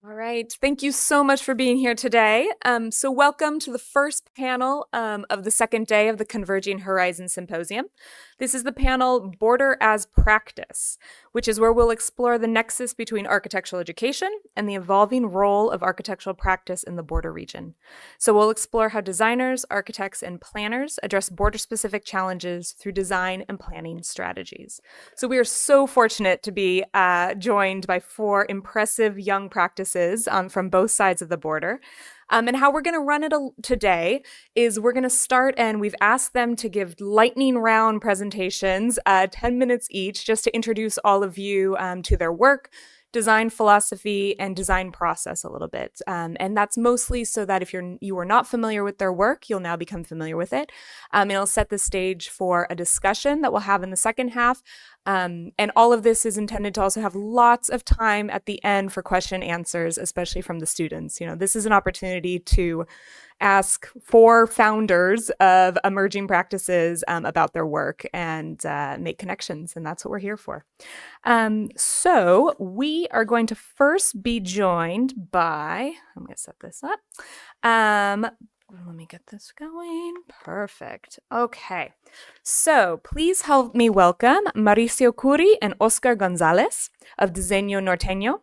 All right. Thank you so much for being here today. So welcome to the first panel of the second day of the Converging Horizons Symposium. This is the panel Border as Practice, which is where we'll explore the nexus between architectural education and the evolving role of architectural practice in the border region. So we'll explore how designers, architects, and planners address border-specific challenges through design and planning strategies. So we are so fortunate to be joined by four impressive young practices from both sides of the border. And how we're going to run it today is we're going to start, and we've asked them to give lightning round presentations, 10 minutes each, just to introduce all of you to their work, design philosophy, and design process a little bit. And that's mostly so that if you are not familiar with their work, you'll now become familiar with it. It'll set the stage for a discussion that we'll have in the second half. And all of this is intended to also have lots of time at the end for question and answers, especially from the students. This is an opportunity to ask four founders of emerging practices about their work and make connections, and that's what we're here for. So we are going to first be joined by, I'm going to set this up. Let me get this going. Perfect. Okay. So please help me welcome Mauricio Curi and Oscar Gonzalez of Diseño Norteño.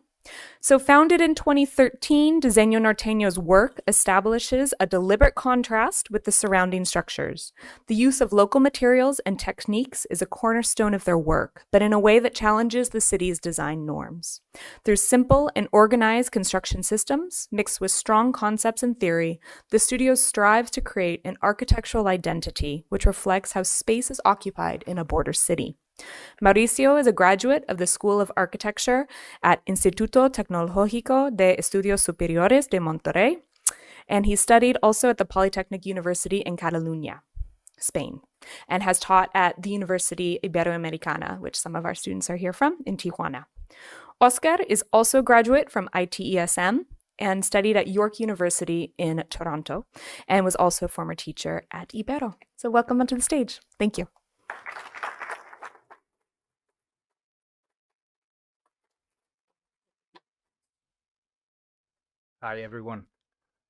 So founded in 2013, Diseño Norteño's work establishes a deliberate contrast with the surrounding structures. The use of local materials and techniques is a cornerstone of their work, but in a way that challenges the city's design norms. Through simple and organized construction systems, mixed with strong concepts and theory, the studio strives to create an architectural identity which reflects how space is occupied in a border city. Mauricio is a graduate of the School of Architecture at Instituto Tecnológico de Estudios Superiores de Monterrey, and he studied also at the Polytechnic University in Catalunya, Spain, and has taught at the University Iberoamericana, which some of our students are here from, in Tijuana. Oscar is also a graduate from ITESM and studied at York University in Toronto, and was also a former teacher at Ibero. So welcome onto the stage. Thank you. Hi everyone,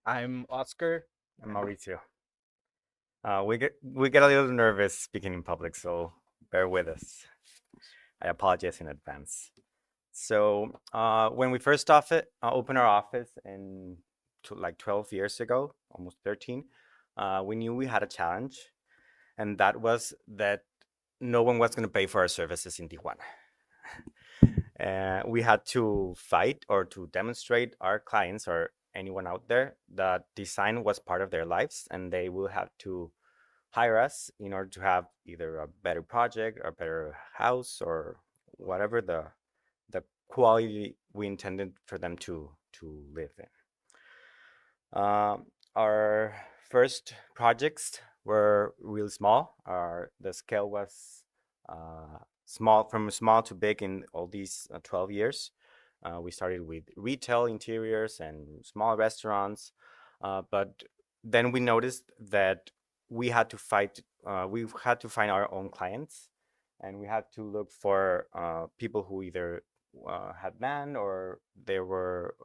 I'm Oscar and Mauricio. We get a little nervous speaking in public, so bear with us. I apologize in advance. So when we first opened our office like 12 years ago, almost 13, we knew we had a challenge, and that was that no one was going to pay for our services in Tijuana. We had to fight or to demonstrate our clients or anyone out there that design was part of their lives, and they will have to hire us in order to have either a better project or a better house or whatever the quality we intended for them to live in. Our first projects were really small. The scale was from small to big in all these 12 years. We started with retail interiors and small restaurants, but then we noticed that we had to find our own clients, and we had to look for people who either had land or they were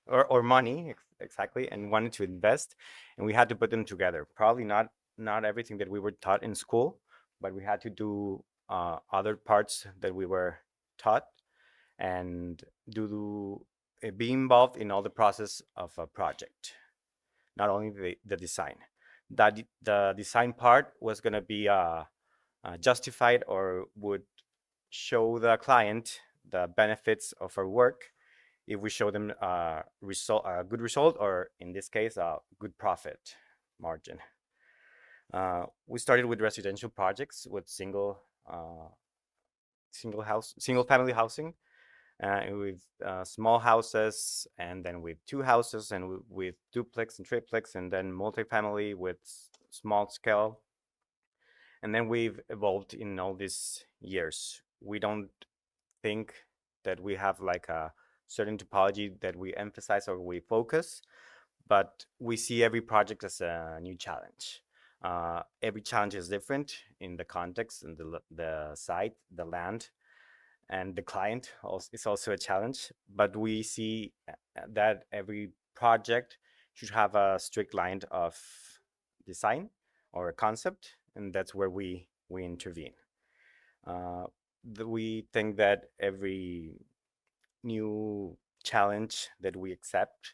or money exactly, and wanted to invest, and we had to put them together. Probably not everything that we were taught in school, but we had to do other parts that we were taught and be involved in all the process of a project, not only the design. That the design part was going to be justified or would show the client the benefits of our work if we show them a good result, or in this case, a good profit margin. We started with residential projects with single family housing, with small houses, and then with two houses, and with duplex and triplex, and then multifamily with small scale. And then we've evolved in all these years. We don't think that we have like a certain topology that we emphasize or we focus, but we see every project as a new challenge. Every challenge is different in the context and the site, the land, and the client is also a challenge. But we see that every project should have a strict line of design or a concept, and that's where we intervene. We think that every new challenge that we accept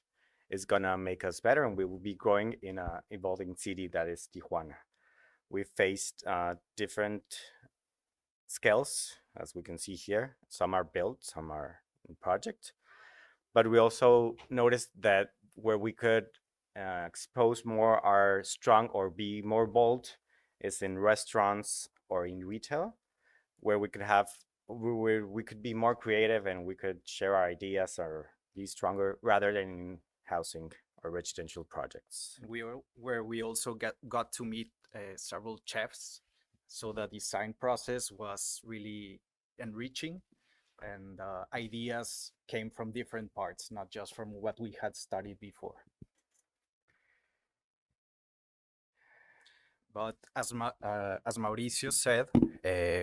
is gonna make us better, and we will be growing in a evolving city that is Tijuana. We faced different scales, as we can see here. Some are built, some are in project, but we also noticed that where we could expose more our strong or be more bold is in restaurants or in retail, where we could have we could be more creative and we could share our ideas or be stronger rather than in housing or residential projects. Where we also got to meet several chefs, so the design process was really enriching, and ideas came from different parts, not just from what we had studied before. But as Mauricio said,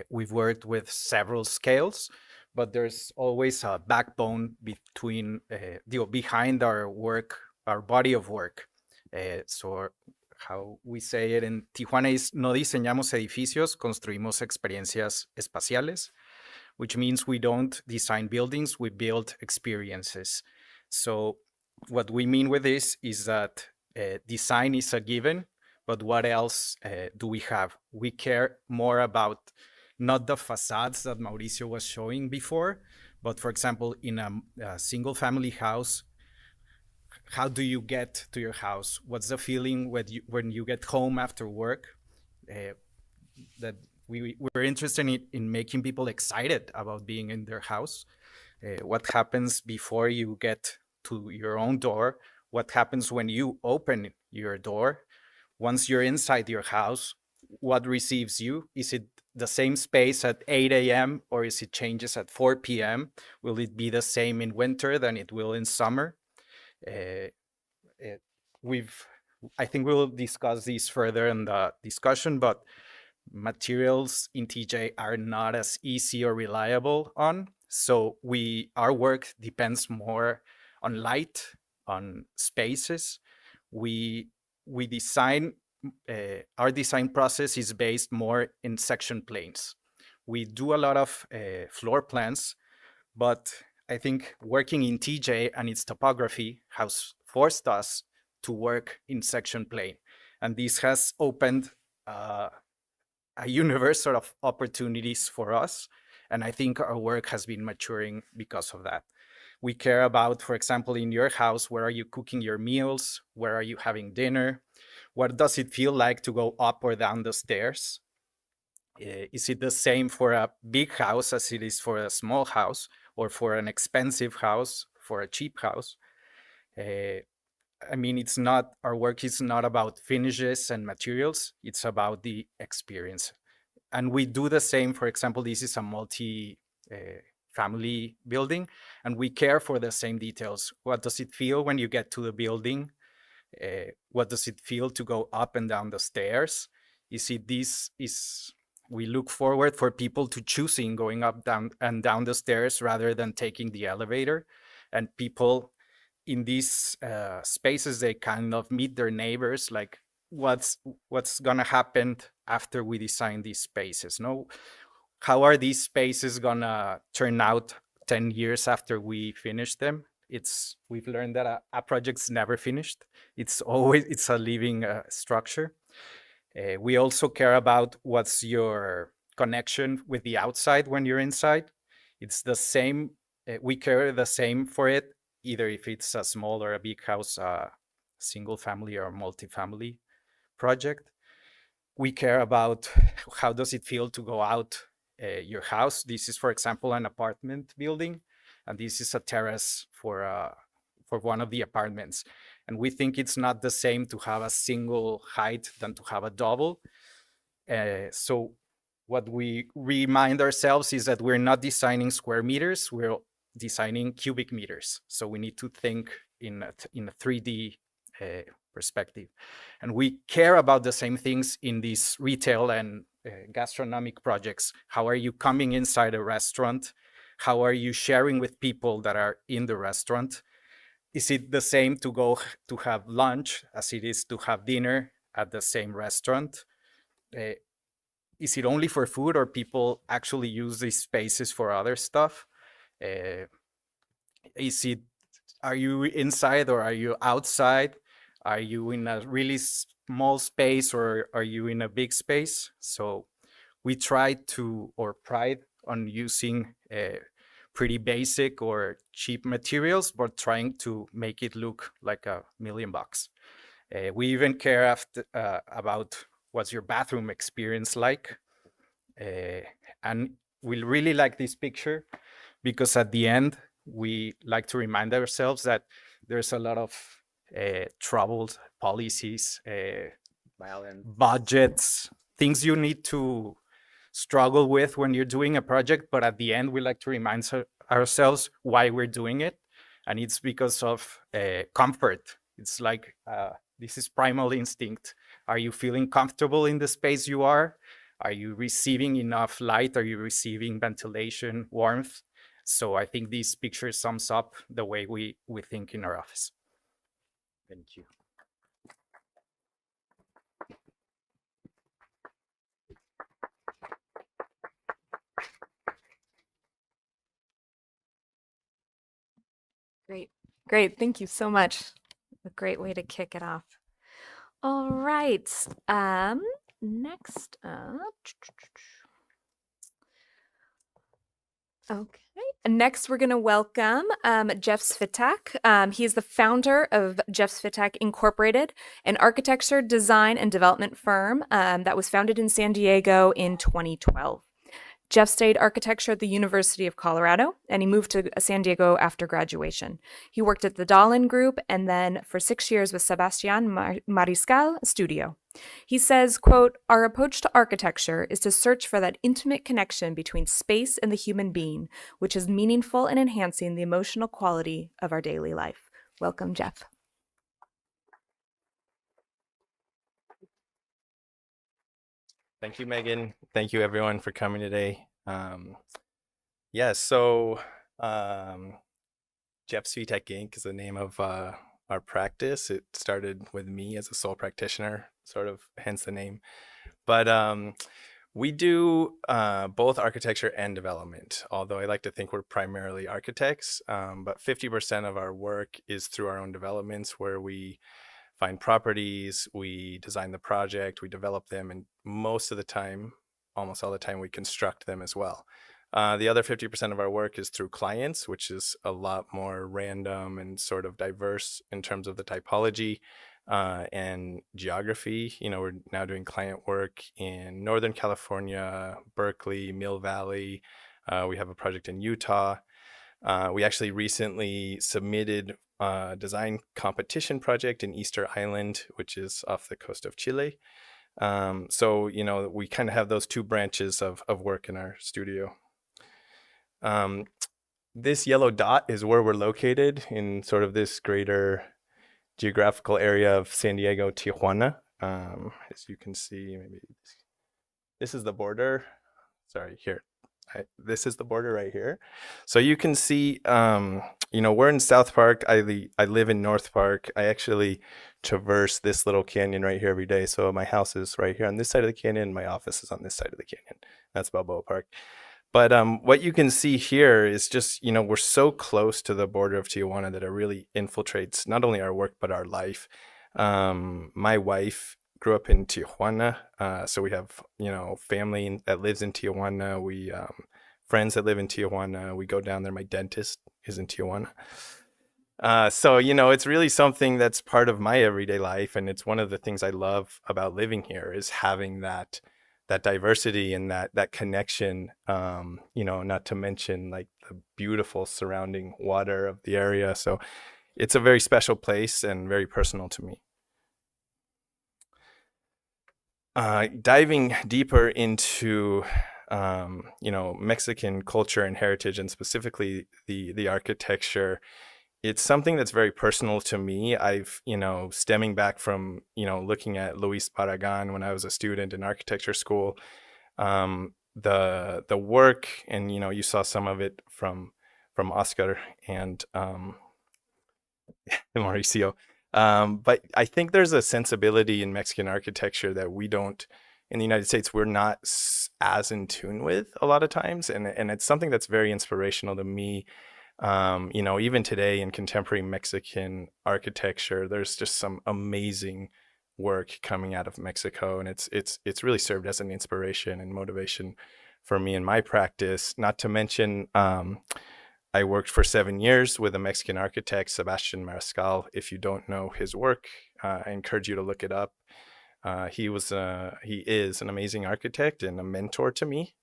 we've worked with several scales, but there's always a backbone behind our work, our body of work. So how we say it in Tijuana is no diseñamos edificios, construimos experiencias espaciales, which means we don't design buildings, we build experiences. So what we mean with this is that design is a given, but what else do we have? We care more about not the facades that Mauricio was showing before, but for example, in a single family house, how do you get to your house? What's the feeling when you get home after work? That we're interested in making people excited about being in their house. What happens before you get to your own door? What happens when you open your door? Once you're inside your house, what receives you? Is it the same space at 8 a.m. or is it changes at 4 p.m.? Will it be the same in winter than it will in summer? I think we'll discuss these further in the discussion, but materials in TJ are not as easy or reliable on. So our work depends more on light, on spaces. We design, our design process is based more in section planes. We do a lot of floor plans, but I think working in TJ and its topography has forced us to work in section plane. And this has opened a universe of opportunities for us. And I think our work has been maturing because of that. We care about, for example, in your house, where are you cooking your meals? Where are you having dinner? What does it feel like to go up or down the stairs? Is it the same for a big house as it is for a small house, or for an expensive house, for a cheap house? I mean, our work is not about finishes and materials, it's about the experience. And we do the same. For example, this is a multi-family building, and we care for the same details. What does it feel when you get to the building? What does it feel to go up and down the stairs? We look forward for people to choosing going up, down the stairs rather than taking the elevator. And people in these spaces, they kind of meet their neighbors, like what's gonna happen after we design these spaces. No, how are these spaces gonna turn out 10 years after we finish them? We've learned that a project's never finished. It's a living structure. We also care about what's your connection with the outside when you're inside. It's the same. We care the same for it, either if it's a small or a big house, single family or multi-family project. We care about how does it feel to go out your house. This is, for example, an apartment building, and this is a terrace for one of the apartments. And we think it's not the same to have a single height than to have a double. So what we remind ourselves is that we're not designing square meters, we're designing cubic meters. So we need to think in a 3D perspective. And we care about the same things in these retail and gastronomic projects. How are you coming inside a restaurant? How are you sharing with people that are in the restaurant? is it the same to go to have lunch as it is to have dinner at the same restaurant? Uh, is it only for food, or people actually use these spaces for other stuff? Uh, is it, are you inside or are you outside? Are you in a really small space or are you in a big space? So we try to, or pride on using pretty basic or cheap materials, but trying to make it look like $1,000,000. We even care about what's your bathroom experience like. And we really like this picture because at the end, we like to remind ourselves that there's a lot of troubled policies, budgets, things you need to struggle with when you're doing a project. But at the end, we like to remind ourselves why we're doing it. And it's because of comfort. It's like, this is primal instinct. Are you feeling comfortable in the space you are? Are you receiving enough light? Are you receiving ventilation, warmth? So I think this picture sums up the way we think in our office. Thank you. Great. Great. Thank you so much. A great way to kick it off. All right. Next up. Okay. Next, we're going to welcome Jeff Svitak. He is the founder of Jeff Svitak Incorporated, an architecture, design, and development firm that was founded in San Diego in 2012. Jeff studied architecture at the University of Colorado, and he moved to San Diego after graduation. He worked at the Dahlin Group and then for 6 years with Sebastian Mariscal Studio. He says, quote, "Our approach to architecture is to search for that intimate connection between space and the human being, which is meaningful in enhancing the emotional quality of our daily life." Welcome, Jeff. Thank you, Megan. Thank you, everyone, for coming today. Yeah, so Jeff Svitek Inc. is the name of our practice. It started with me as a sole practitioner, sort of hence the name. But we do both architecture and development, although I like to think we're primarily architects. But 50% of our work is through our own developments, where we find properties, we design the project, we develop them, and most of the time, almost all the time, we construct them as well. The other 50% of our work is through clients, which is a lot more random and sort of diverse in terms of the typology and geography. You know, we're now doing client work in Northern California, Berkeley, Mill Valley. We have a project in Utah. We actually recently submitted a design competition project in Easter Island, which is off the coast of Chile. So, you know, we kind of have those two branches of work in our studio. This yellow dot is where we're located in sort of this greater geographical area of San Diego-Tijuana. As you can see, maybe this is the border. Sorry, here. This is the border right here. So you can see, you know, we're in South Park. I live in North Park. I actually traverse this little canyon right here every day. So my house is right here on this side of the canyon. My office is on this side of the canyon. That's Balboa Park. But what you can see here is just, you know, we're so close to the border of Tijuana that it really infiltrates not only our work, but our life. My wife grew up in Tijuana. So we have, you know, family that lives in Tijuana. We friends that live in Tijuana. We go down there. My dentist is in Tijuana. So, you know, it's really something that's part of my everyday life. And it's one of the things I love about living here is having that diversity and that connection, you know, not to mention like the beautiful surrounding water of the area. So it's a very special place and very personal to me. Diving deeper into, you know, Mexican culture and heritage, and specifically the architecture, it's something that's very personal to me. I've, you know, stemming back from, you know, looking at Luis Barragan when I was a student in architecture school, the work, and, you know, you saw some of it from Oscar and Mauricio. But I think there's a sensibility in Mexican architecture that we don't, in the United States, we're not as in tune with a lot of times. And it's something that's very inspirational to me. Even today in contemporary Mexican architecture, there's just some amazing work coming out of Mexico. And it's really served as an inspiration and motivation for me in my practice, not to mention, I worked for 7 years with a Mexican architect, Sebastian Mariscal. If you don't know his work, I encourage you to look it up. He is an amazing architect and a mentor to me.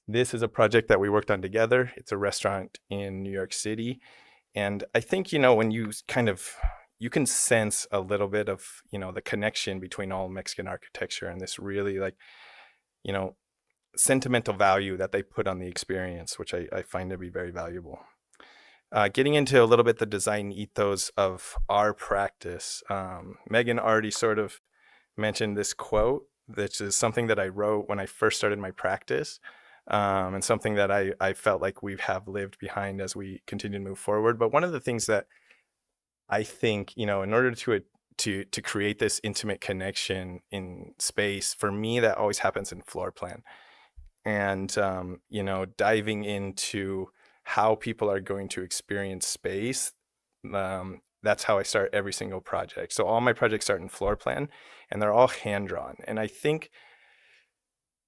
This is a project that we worked on together. It's a restaurant in New York City. And I think, when you can sense a little bit of, the connection between all Mexican architecture and this really you know, sentimental value that they put on the experience, which I find to be very valuable. Getting into a little bit the design ethos of our practice, Megan already sort of mentioned this quote, which is something that I wrote when I first started my practice, and something that I felt like we have lived behind as we continue to move forward. But one of the things that I think, in order to create this intimate connection in space, for me, that always happens in floor plan. And diving into how people are going to experience space. That's how I start every single project. So all my projects start in floor plan, and they're all hand drawn. And I think,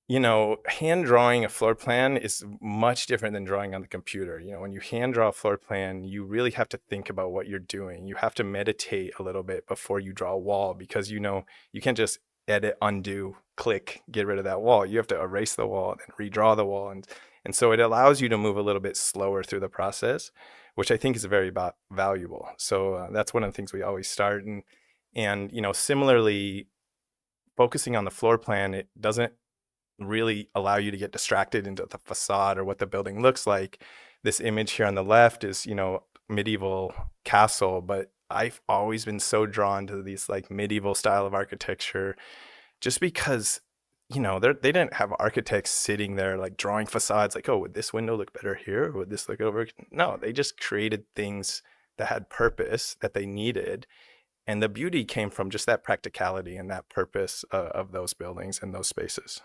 hand drawing a floor plan is much different than drawing on the computer. When you hand draw a floor plan, you really have to think about what you're doing. You have to meditate a little bit before you draw a wall, because you can't just edit, undo, click, get rid of that wall. You have to erase the wall and then redraw the wall. And so it allows you to move a little bit slower through the process, which I think is very valuable. So that's one of the things we always start. And similarly, focusing on the floor plan, it doesn't really allow you to get distracted into the facade or what the building looks like. This image here on the left is, medieval castle, but I've always been so drawn to these like medieval style of architecture, just because, they didn't have architects sitting there like drawing facades like, oh, would this window look better here? Or would this look over? No, they just created things that had purpose that they needed. And the beauty came from just that practicality and that purpose of those buildings and those spaces.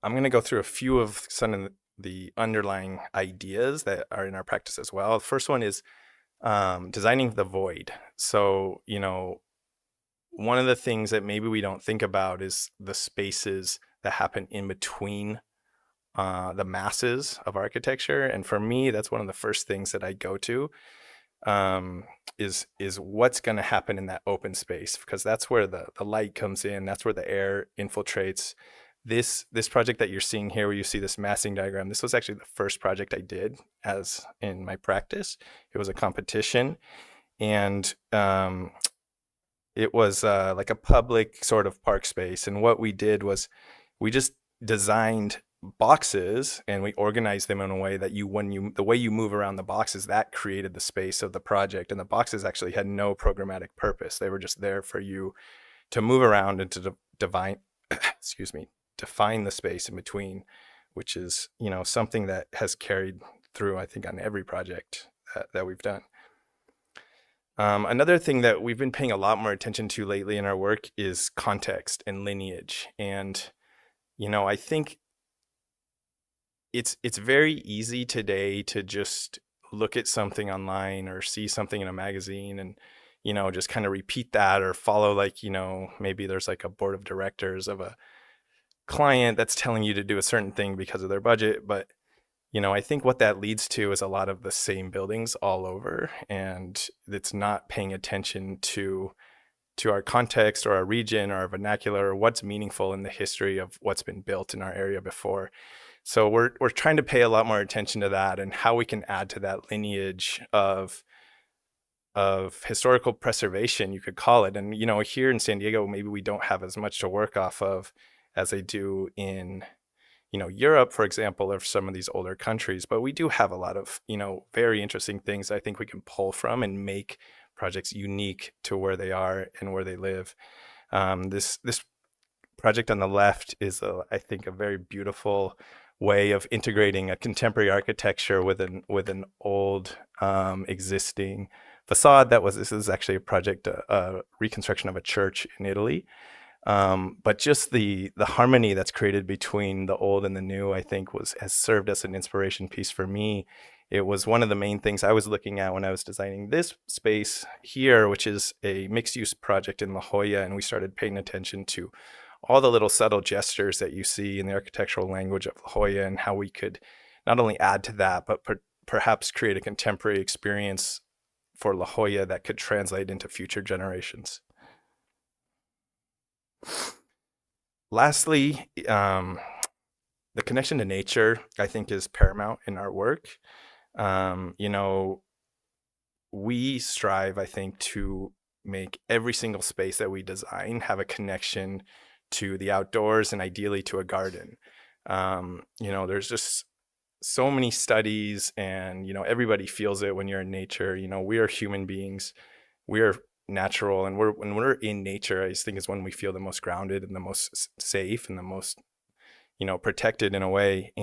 I'm going to go through a few of some of the underlying ideas that are in our practice as well. The first one is designing the void. So, one of the things that maybe we don't think about is the spaces that happen in between the masses of architecture. And for me, that's one of the first things that I go to, is what's going to happen in that open space, because that's where the light comes in. That's where the air infiltrates. This project that you're seeing here, where you see this massing diagram, this was actually the first project I did as in my practice. It was a competition, and it was like a public sort of park space. And what we did was we just designed boxes, and we organized them in a way that the way you move around the boxes, that created the space of the project. And the boxes actually had no programmatic purpose. They were just there for you to move around and to define the space in between, which is, something that has carried through, I think, on every project that we've done. Another thing that we've been paying a lot more attention to lately in our work is context and lineage. And, I think it's very easy today to just look at something online or see something in a magazine and, just kind of repeat that, or follow maybe there's like a board of directors of a client that's telling you to do a certain thing because of their budget. But I think what that leads to is a lot of the same buildings all over, and it's not paying attention to our context or our region or our vernacular, or what's meaningful in the history of what's been built in our area before. So we're trying to pay a lot more attention to that, and how we can add to that lineage of historical preservation, you could call it. And here in San Diego, maybe we don't have as much to work off of as they do in Europe, for example, or some of these older countries. But we do have a lot of, very interesting things I think we can pull from and make projects unique to where they are and where they live. This project on the left is, I think, a very beautiful way of integrating a contemporary architecture with an old existing facade. This is actually a project, a reconstruction of a church in Italy. But just the harmony that's created between the old and the new, I think, has served as an inspiration piece for me. It was one of the main things I was looking at when I was designing this space here, which is a mixed-use project in La Jolla, and we started paying attention to all the little subtle gestures that you see in the architectural language of La Jolla, and how we could not only add to that, but perhaps create a contemporary experience for La Jolla that could translate into future generations. Lastly, the connection to nature, I think, is paramount in our work. We strive, I think, to make every single space that we design have a connection to the outdoors and ideally to a garden. There's just so many studies, and everybody feels it when you're in nature. We are human beings, we are natural, and when we're in nature, I just think is when we feel the most grounded and the most safe and the most protected in a way.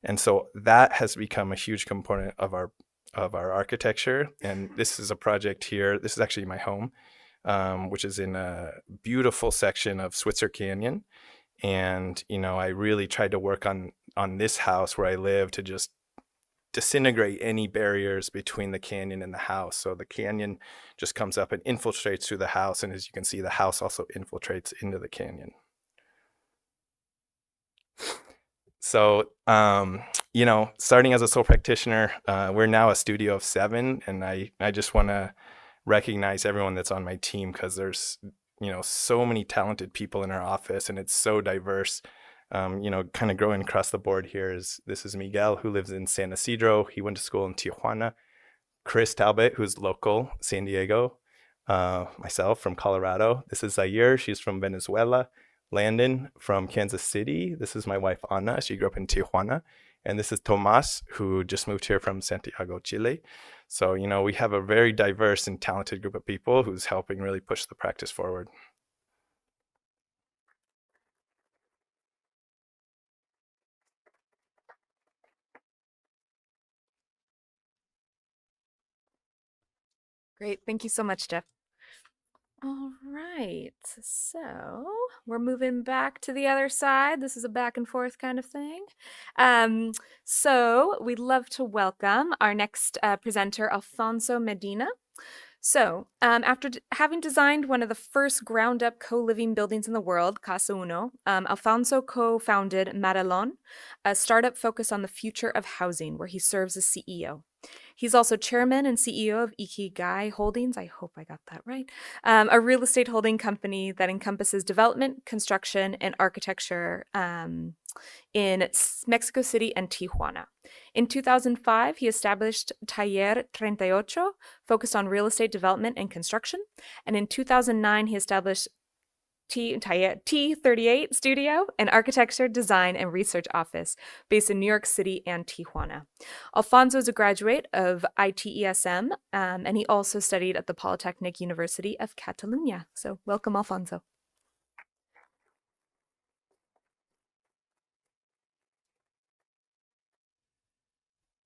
And so that has become a huge component of our architecture. And this is a project here. This is actually my home, which is in a beautiful section of Switzer Canyon. And I really tried to work on this house where I live to just disintegrate any barriers between the canyon and the house. So the canyon just comes up and infiltrates through the house, and as you can see, the house also infiltrates into the canyon. So, starting as a sole practitioner, we're now a studio of 7, and I just want to recognize everyone that's on my team, because there's, so many talented people in our office, and it's so diverse. Kind of growing across the board here this is Miguel, who lives in San Isidro. He went to school in Tijuana. Chris Talbot, who's local, San Diego. Myself from Colorado. This is Zaire. She's from Venezuela. Landon from Kansas City. This is my wife, Ana. She grew up in Tijuana. And this is Tomas, who just moved here from Santiago, Chile. So, we have a very diverse and talented group of people who's helping really push the practice forward. Great. Thank you so much, Jeff. All right. So we're moving back to the other side. This is a back and forth kind of thing. So we'd love to welcome our next presenter, Alfonso Medina. So, after having designed one of the first ground-up co-living buildings in the world, Casa Uno, Alfonso co-founded Maralon, a startup focused on the future of housing, where he serves as CEO. He's also chairman and CEO of Ikigai Holdings, I hope I got that right, a real estate holding company that encompasses development, construction, and architecture in Mexico City and Tijuana. In 2005, he established Taller 38, focused on real estate development and construction. And in 2009, he established T38 Studio, an architecture, design, and research office based in New York City and Tijuana. Alfonso is a graduate of ITESM, and he also studied at the Polytechnic University of Catalunya. So welcome, Alfonso.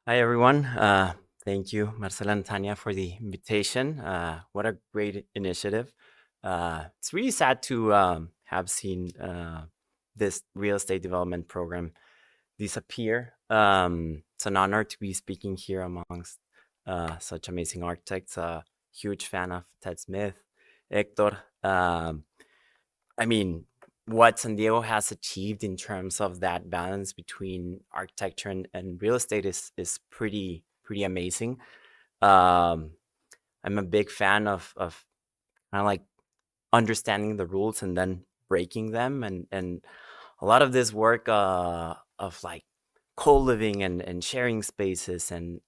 Hi, everyone. Thank you, Marcela and Tanya, for the invitation. What a great initiative. It's really sad to have seen this real estate development program disappear. It's an honor to be speaking here amongst such amazing architects. Huge fan of Ted Smith, Hector. What San Diego has achieved in terms of that balance between architecture and real estate is pretty amazing. I'm a big fan of kind of like understanding the rules and then breaking them, and a lot of this work of like co-living and sharing spaces and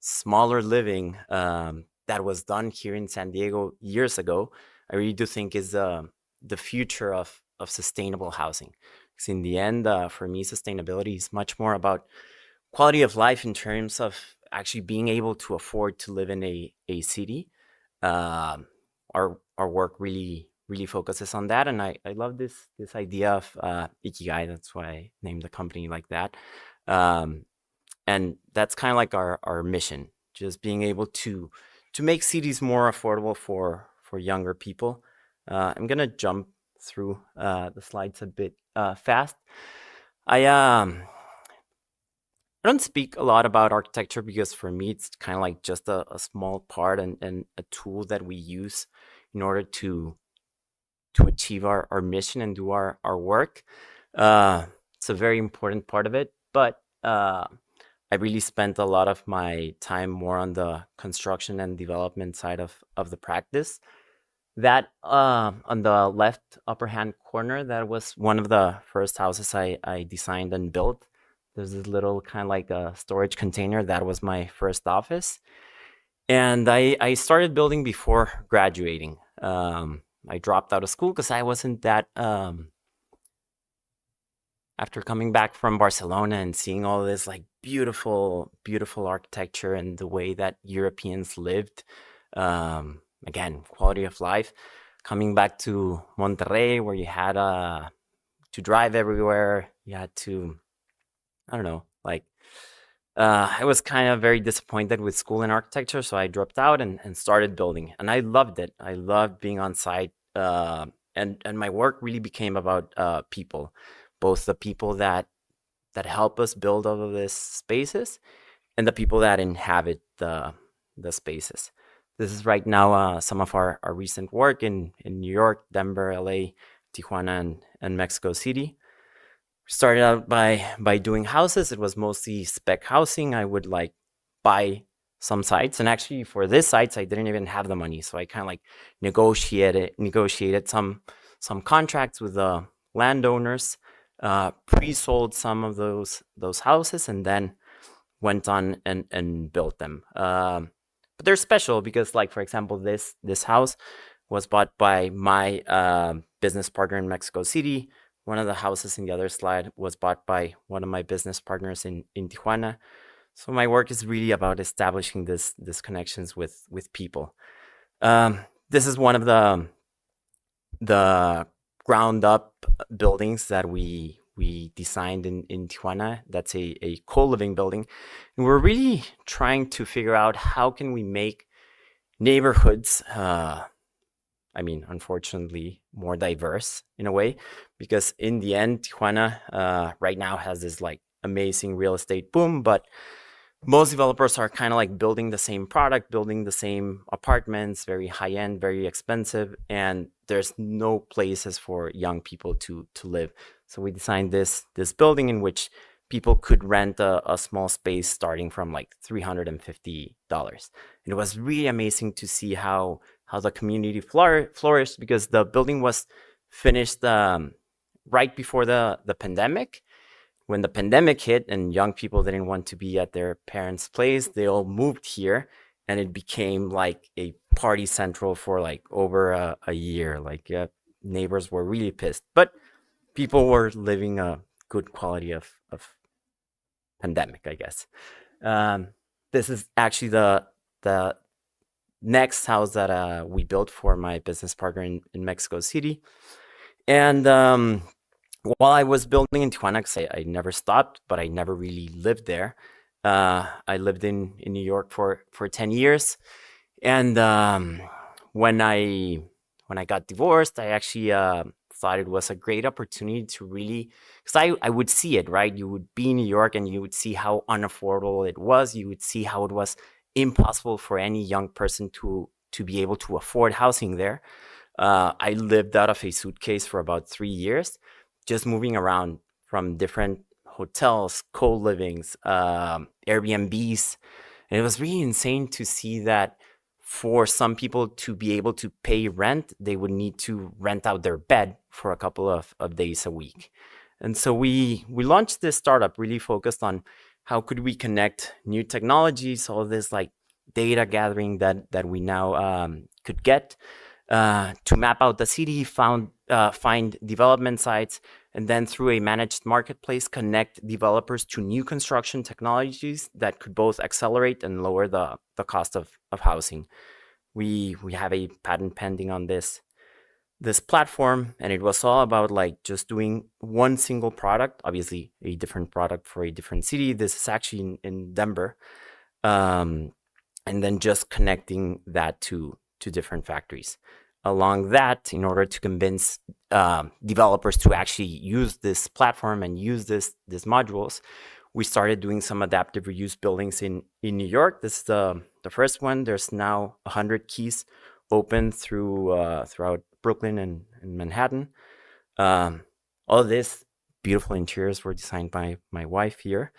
smaller living that was done here in San Diego years ago, I really do think is the future of sustainable housing. Because in the end, for me, sustainability is much more about quality of life in terms of actually being able to afford to live in a city. Our work really really focuses on that. And I love this idea of ikigai. That's why I named the company like that. And that's kind of like our mission, just being able to make cities more affordable for younger people. I'm gonna jump through the slides a bit fast. I don't speak a lot about architecture because for me it's kind of like just a small part and a tool that we use in order to achieve our mission and do our work. It's a very important part of it, but I really spent a lot of my time more on the construction and development side of the practice. That on the left upper hand corner, that was one of the first houses I designed and built. There's this little kind of like a storage container. That was my first office. And I started building before graduating. I dropped out of school because I wasn't that, after coming back from Barcelona and seeing all this like beautiful, beautiful architecture and the way that Europeans lived, again, quality of life, coming back to Monterrey where you had to drive everywhere, you had to, I don't know, like, I was kind of very disappointed with school and architecture, so I dropped out and started building. And I loved it. I loved being on site. And my work really became about people, both the people that help us build all of these spaces and the people that inhabit the spaces. This is right now some of our recent work in New York, Denver, LA, Tijuana, and Mexico City. Started out by doing houses. It was mostly spec housing. I would like buy some sites, and actually for this sites I didn't even have the money, so I kind of like negotiated some contracts with the landowners, pre-sold some of those houses, and then went on and built them. But they're special because, like, for example, this house was bought by my business partner in Mexico City. One of the houses in the other slide was bought by one of my business partners in Tijuana. So my work is really about establishing this connections with people. This is one of the ground up buildings that we designed in Tijuana. That's a co-living building. And we're really trying to figure out how can we make neighborhoods, unfortunately, more diverse in a way, because in the end, Tijuana right now has this like amazing real estate boom, but most developers are kind of like building the same product, building the same apartments, very high end, very expensive, and there's no places for young people to live. So we designed this building in which people could rent a small space starting from like $350. And it was really amazing to see how the community flourished, because the building was finished right before the pandemic. When the pandemic hit and young people didn't want to be at their parents' place, they all moved here, and it became like a party central for like over a year. Like neighbors were really pissed, but people were living a good quality of pandemic, I guess. This is actually the next house that we built for my business partner in Mexico City. And while I was building in Tijuana, because I never stopped, but I never really lived there. I lived in New York for 10 years. And when I got divorced, I actually thought it was a great opportunity to really, because I would see it, right? You would be in New York and you would see how unaffordable it was. You would see how it was impossible for any young person to be able to afford housing there. I lived out of a suitcase for about 3 years, just moving around from different hotels, co-livings, Airbnbs. And it was really insane to see that for some people to be able to pay rent, they would need to rent out their bed for a couple of days a week. And so we launched this startup really focused on how could we connect new technologies, all this like data gathering that we now could get to map out the city, find development sites, and then through a managed marketplace, connect developers to new construction technologies that could both accelerate and lower the cost of housing. We have a patent pending on this. this platform, and it was all about like just doing one single product, obviously a different product for a different city. This is actually in Denver. And then just connecting that to different factories. Along that, in order to convince developers to actually use this platform and use these modules, we started doing some adaptive reuse buildings in New York. This is the first one. There's now 100 keys open throughout Brooklyn and Manhattan. All of this beautiful interiors were designed by my wife here.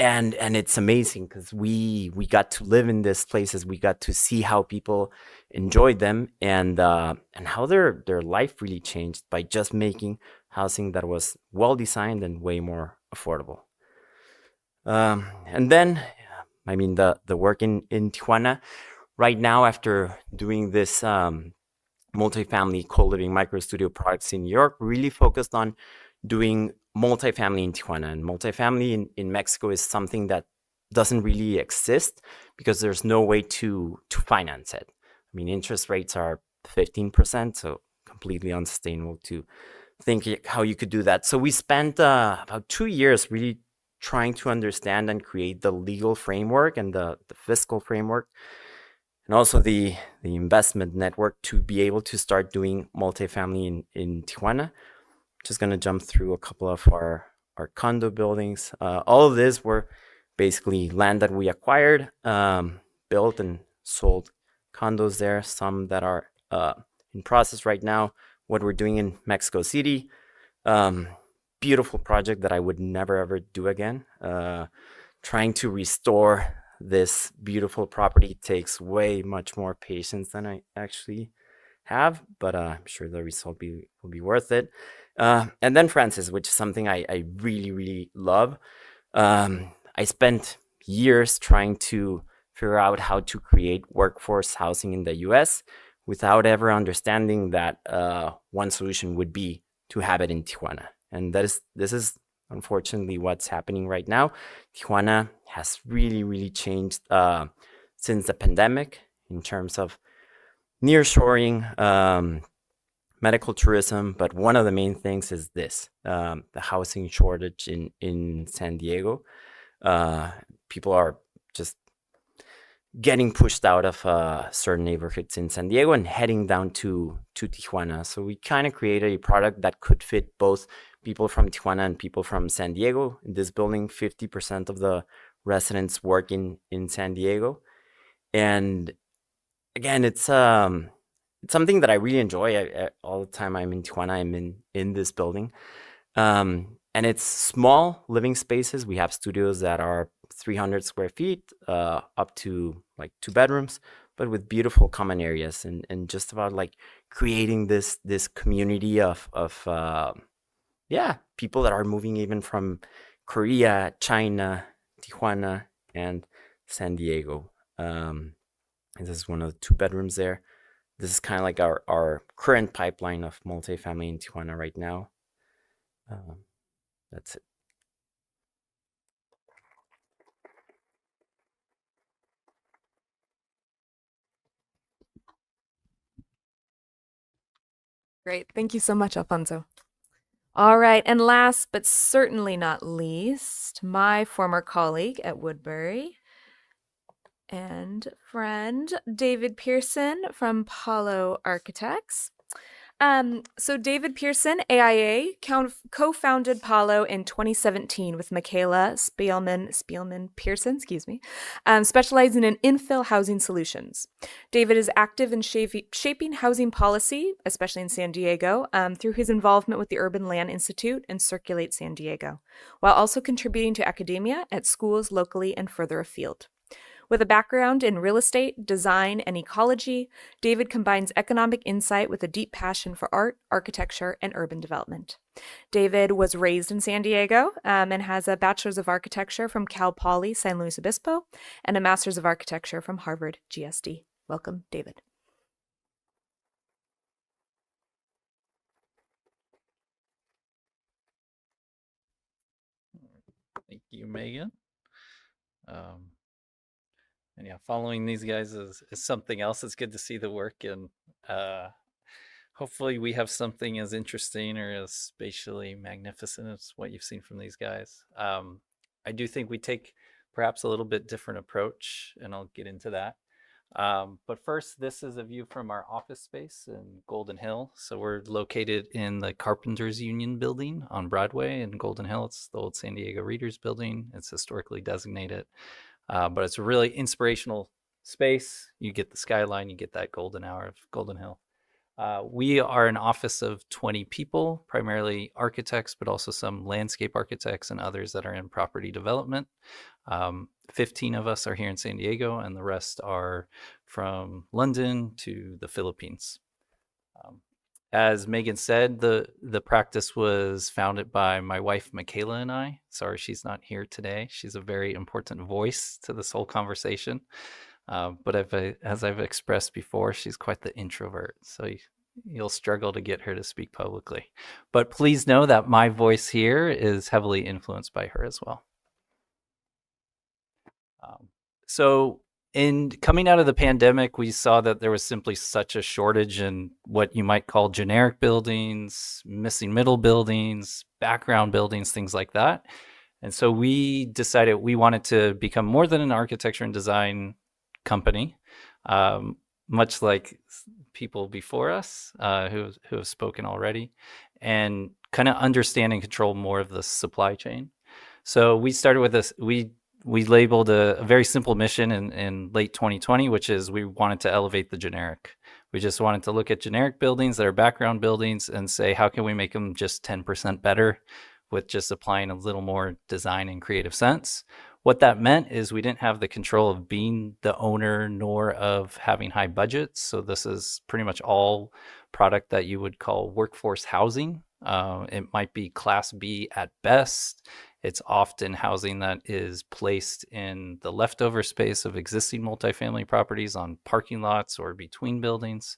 And it's amazing because we got to live in these places. We got to see how people enjoyed them, and how their life really changed by just making housing that was well designed and way more affordable. And then, I mean, the work in Tijuana right now, after doing this multifamily co-living micro studio products in New York, really focused on doing multifamily in Tijuana. And multifamily in Mexico is something that doesn't really exist because there's no way to finance it. I mean, interest rates are 15%, so completely unsustainable to think how you could do that. So we spent about 2 years really trying to understand and create the legal framework and the fiscal framework, and also the investment network to be able to start doing multifamily in Tijuana. Just going to jump through a couple of our condo buildings. All of this were basically land that we acquired, built and sold condos there, some that are in process right now. What we're doing in Mexico City, beautiful project that I would never ever do again. Trying to restore this beautiful property takes way much more patience than I actually have, but I'm sure the result will be worth it. And then Francis, which is something I really, really love. I spent years trying to figure out how to create workforce housing in the US without ever understanding that one solution would be to have it in Tijuana. And this is unfortunately what's happening right now. Tijuana has really, really changed since the pandemic in terms of nearshoring, medical tourism, but one of the main things is this, the housing shortage in San Diego. People are just getting pushed out of certain neighborhoods in San Diego and heading down to Tijuana. So we kind of created a product that could fit both people from Tijuana and people from San Diego. In this building, 50% of the residents work in San Diego. And again, it's something that I really enjoy. All the time I'm in Tijuana, I'm in this building. And it's small living spaces. We have studios that are 300 square feet, up to like 2 bedrooms, but with beautiful common areas and just about like creating this community of people that are moving even from Korea, China, Tijuana, and San Diego. This is one of the 2 bedrooms there. This is kind of like our current pipeline of multifamily in Tijuana right now. That's it. Great. Thank you so much, Alfonso. All right. And last but certainly not least, my former colleague at Woodbury and friend, David Pearson from Palo Architects. So David Pearson, AIA, co-founded Palo in 2017 with Michaela Spielman Pearson, specializing in infill housing solutions. David is active in shaping housing policy, especially in San Diego, through his involvement with the Urban Land Institute and Circulate San Diego, while also contributing to academia at schools locally and further afield. With a background in real estate, design, and ecology, David combines economic insight with a deep passion for art, architecture, and urban development. David was raised in San Diego and has a Bachelor's of Architecture from Cal Poly San Luis Obispo and a Master's of Architecture from Harvard GSD. Welcome, David. Thank you, Megan. And yeah, following these guys is something else. It's good to see the work, and hopefully we have something as interesting or as spatially magnificent as what you've seen from these guys. I do think we take perhaps a little bit different approach, and I'll get into that. But first, this is a view from our office space in Golden Hill. So we're located in the Carpenters Union building on Broadway in Golden Hill. It's the old San Diego Readers building. It's historically designated, but it's a really inspirational space. You get the skyline, you get that golden hour of Golden Hill. We are an office of 20 people, primarily architects, but also some landscape architects and others that are in property development. 15 of us are here in San Diego, and the rest are from London to the Philippines. As Megan said, the practice was founded by my wife, Michaela, and I. Sorry she's not here today. She's a very important voice to this whole conversation. But as I've expressed before, she's quite the introvert, so you'll struggle to get her to speak publicly. But please know that my voice here is heavily influenced by her as well. So in coming out of the pandemic, we saw that there was simply such a shortage in what you might call generic buildings, missing middle buildings, background buildings, things like that. And so we decided we wanted to become more than an architecture and design company, much like people before us who have spoken already, and kind of understand and control more of the supply chain. So we started with this. We labeled a very simple mission in late 2020, which is we wanted to elevate the generic. We just wanted to look at generic buildings that are background buildings and say, how can we make them just 10% better with just applying a little more design and creative sense? What that meant is we didn't have the control of being the owner nor of having high budgets. So this is pretty much all product that you would call workforce housing. It might be Class B at best. It's often housing that is placed in the leftover space of existing multifamily properties on parking lots or between buildings.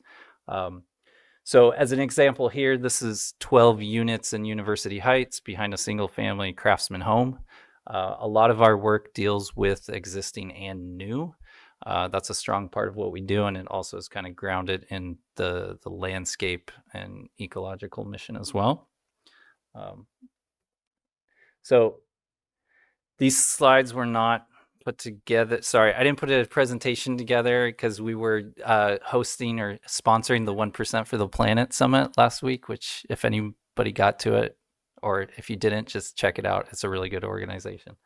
So as an example here, this is 12 units in University Heights behind a single family craftsman home. A lot of our work deals with existing and new. That's a strong part of what we do, and it also is kind of grounded in the landscape and ecological mission as well. So these slides were not put together. Sorry, I didn't put a presentation together because we were hosting or sponsoring the 1% for the Planet Summit last week, which if anybody got to it, or if you didn't, just check it out. It's a really good organization.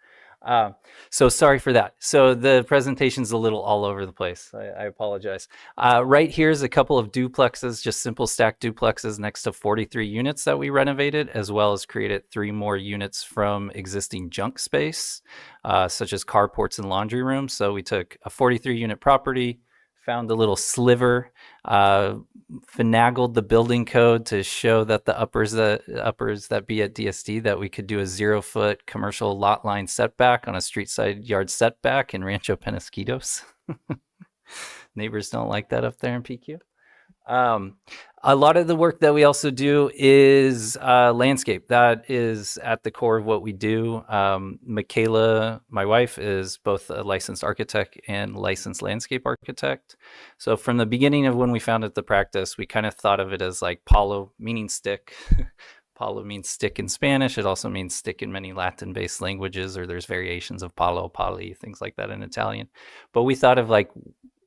So sorry for that. So the presentation's a little all over the place. I apologize. Right here is a couple of duplexes, just simple stacked duplexes next to 43 units that we renovated, as well as created 3 more units from existing junk space, such as carports and laundry rooms. So we took a 43 unit property, found a little sliver, finagled the building code to show that the uppers that be at DSD that we could do a 0-foot commercial lot line setback on a street side yard setback in Rancho Penasquitos. Neighbors don't like that up there in PQ. A lot of the work that we also do is landscape. That is at the core of what we do. Michaela, my wife, is both a licensed architect and licensed landscape architect. So from the beginning of when we founded the practice, we kind of thought of it as like palo, meaning stick. Palo means stick in Spanish. It also means stick in many Latin-based languages, or there's variations of palo, pali, things like that in Italian. But we thought of like,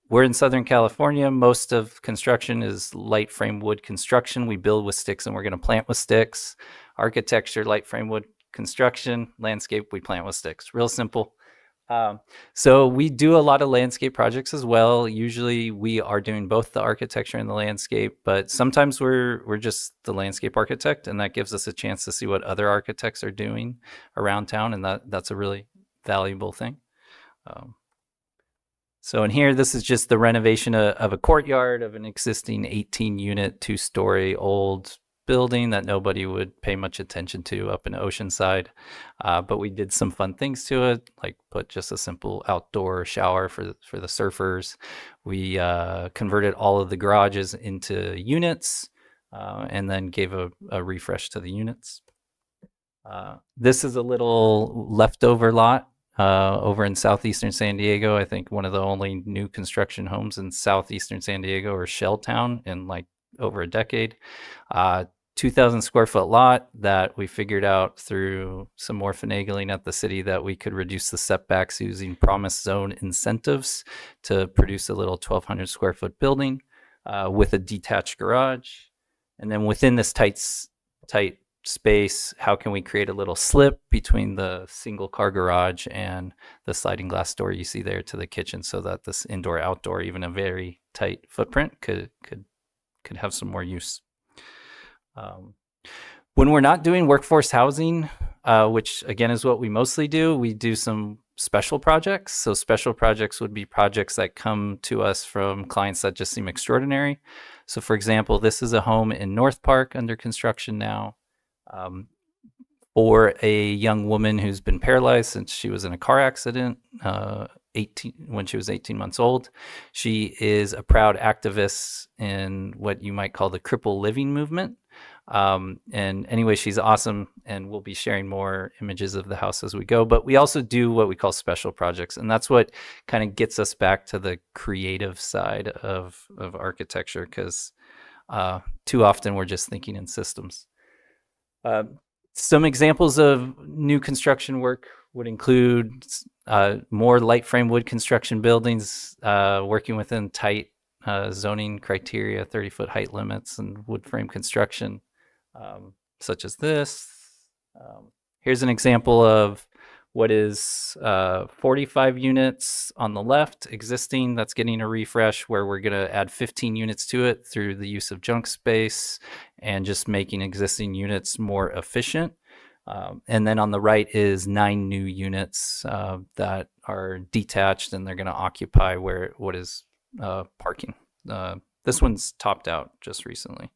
we're in Southern California. Most of construction is light frame wood construction. We build with sticks and we're going to plant with sticks. Architecture, light frame wood construction. Landscape, we plant with sticks. Real simple. So we do a lot of landscape projects as well. Usually we are doing both the architecture and the landscape, but sometimes we're just the landscape architect, and that gives us a chance to see what other architects are doing around town, and that's a really valuable thing. So in here, this is just the renovation of a courtyard of an existing 18-unit, 2-story old building that nobody would pay much attention to up in Oceanside. But we did some fun things to it, like put just a simple outdoor shower for the surfers. We converted all of the garages into units and then gave a refresh to the units. This is a little leftover lot over in southeastern San Diego. I think one of the only new construction homes in southeastern San Diego, or Shelltown, in like over a decade. 2,000 square foot lot that we figured out through some more finagling at the city that we could reduce the setbacks using promise zone incentives to produce a little 1,200 square foot building with a detached garage. And then within this tight space, how can we create a little slip between the single car garage and the sliding glass door you see there to the kitchen, so that this indoor outdoor, even a very tight footprint, could have some more use. When we're not doing workforce housing, which again is what we mostly do, we do some special projects. So special projects would be projects that come to us from clients that just seem extraordinary. So for example, this is a home in North Park under construction now, for a young woman who's been paralyzed since she was in a car accident when she was 18 months old. She is a proud activist in what you might call the cripple living movement. And anyway, she's awesome, and we'll be sharing more images of the house as we go. But we also do what we call special projects, and that's what kind of gets us back to the creative side of architecture, because too often we're just thinking in systems. Some examples of new construction work would include more light frame wood construction buildings, working within tight zoning criteria, 30-foot height limits, and wood frame construction, such as this. Here's an example of what is 45 units on the left, existing, that's getting a refresh, where we're going to add 15 units to it through the use of junk space and just making existing units more efficient. And then on the right is 9 new units that are detached, and they're going to occupy what is parking. This one's topped out just recently.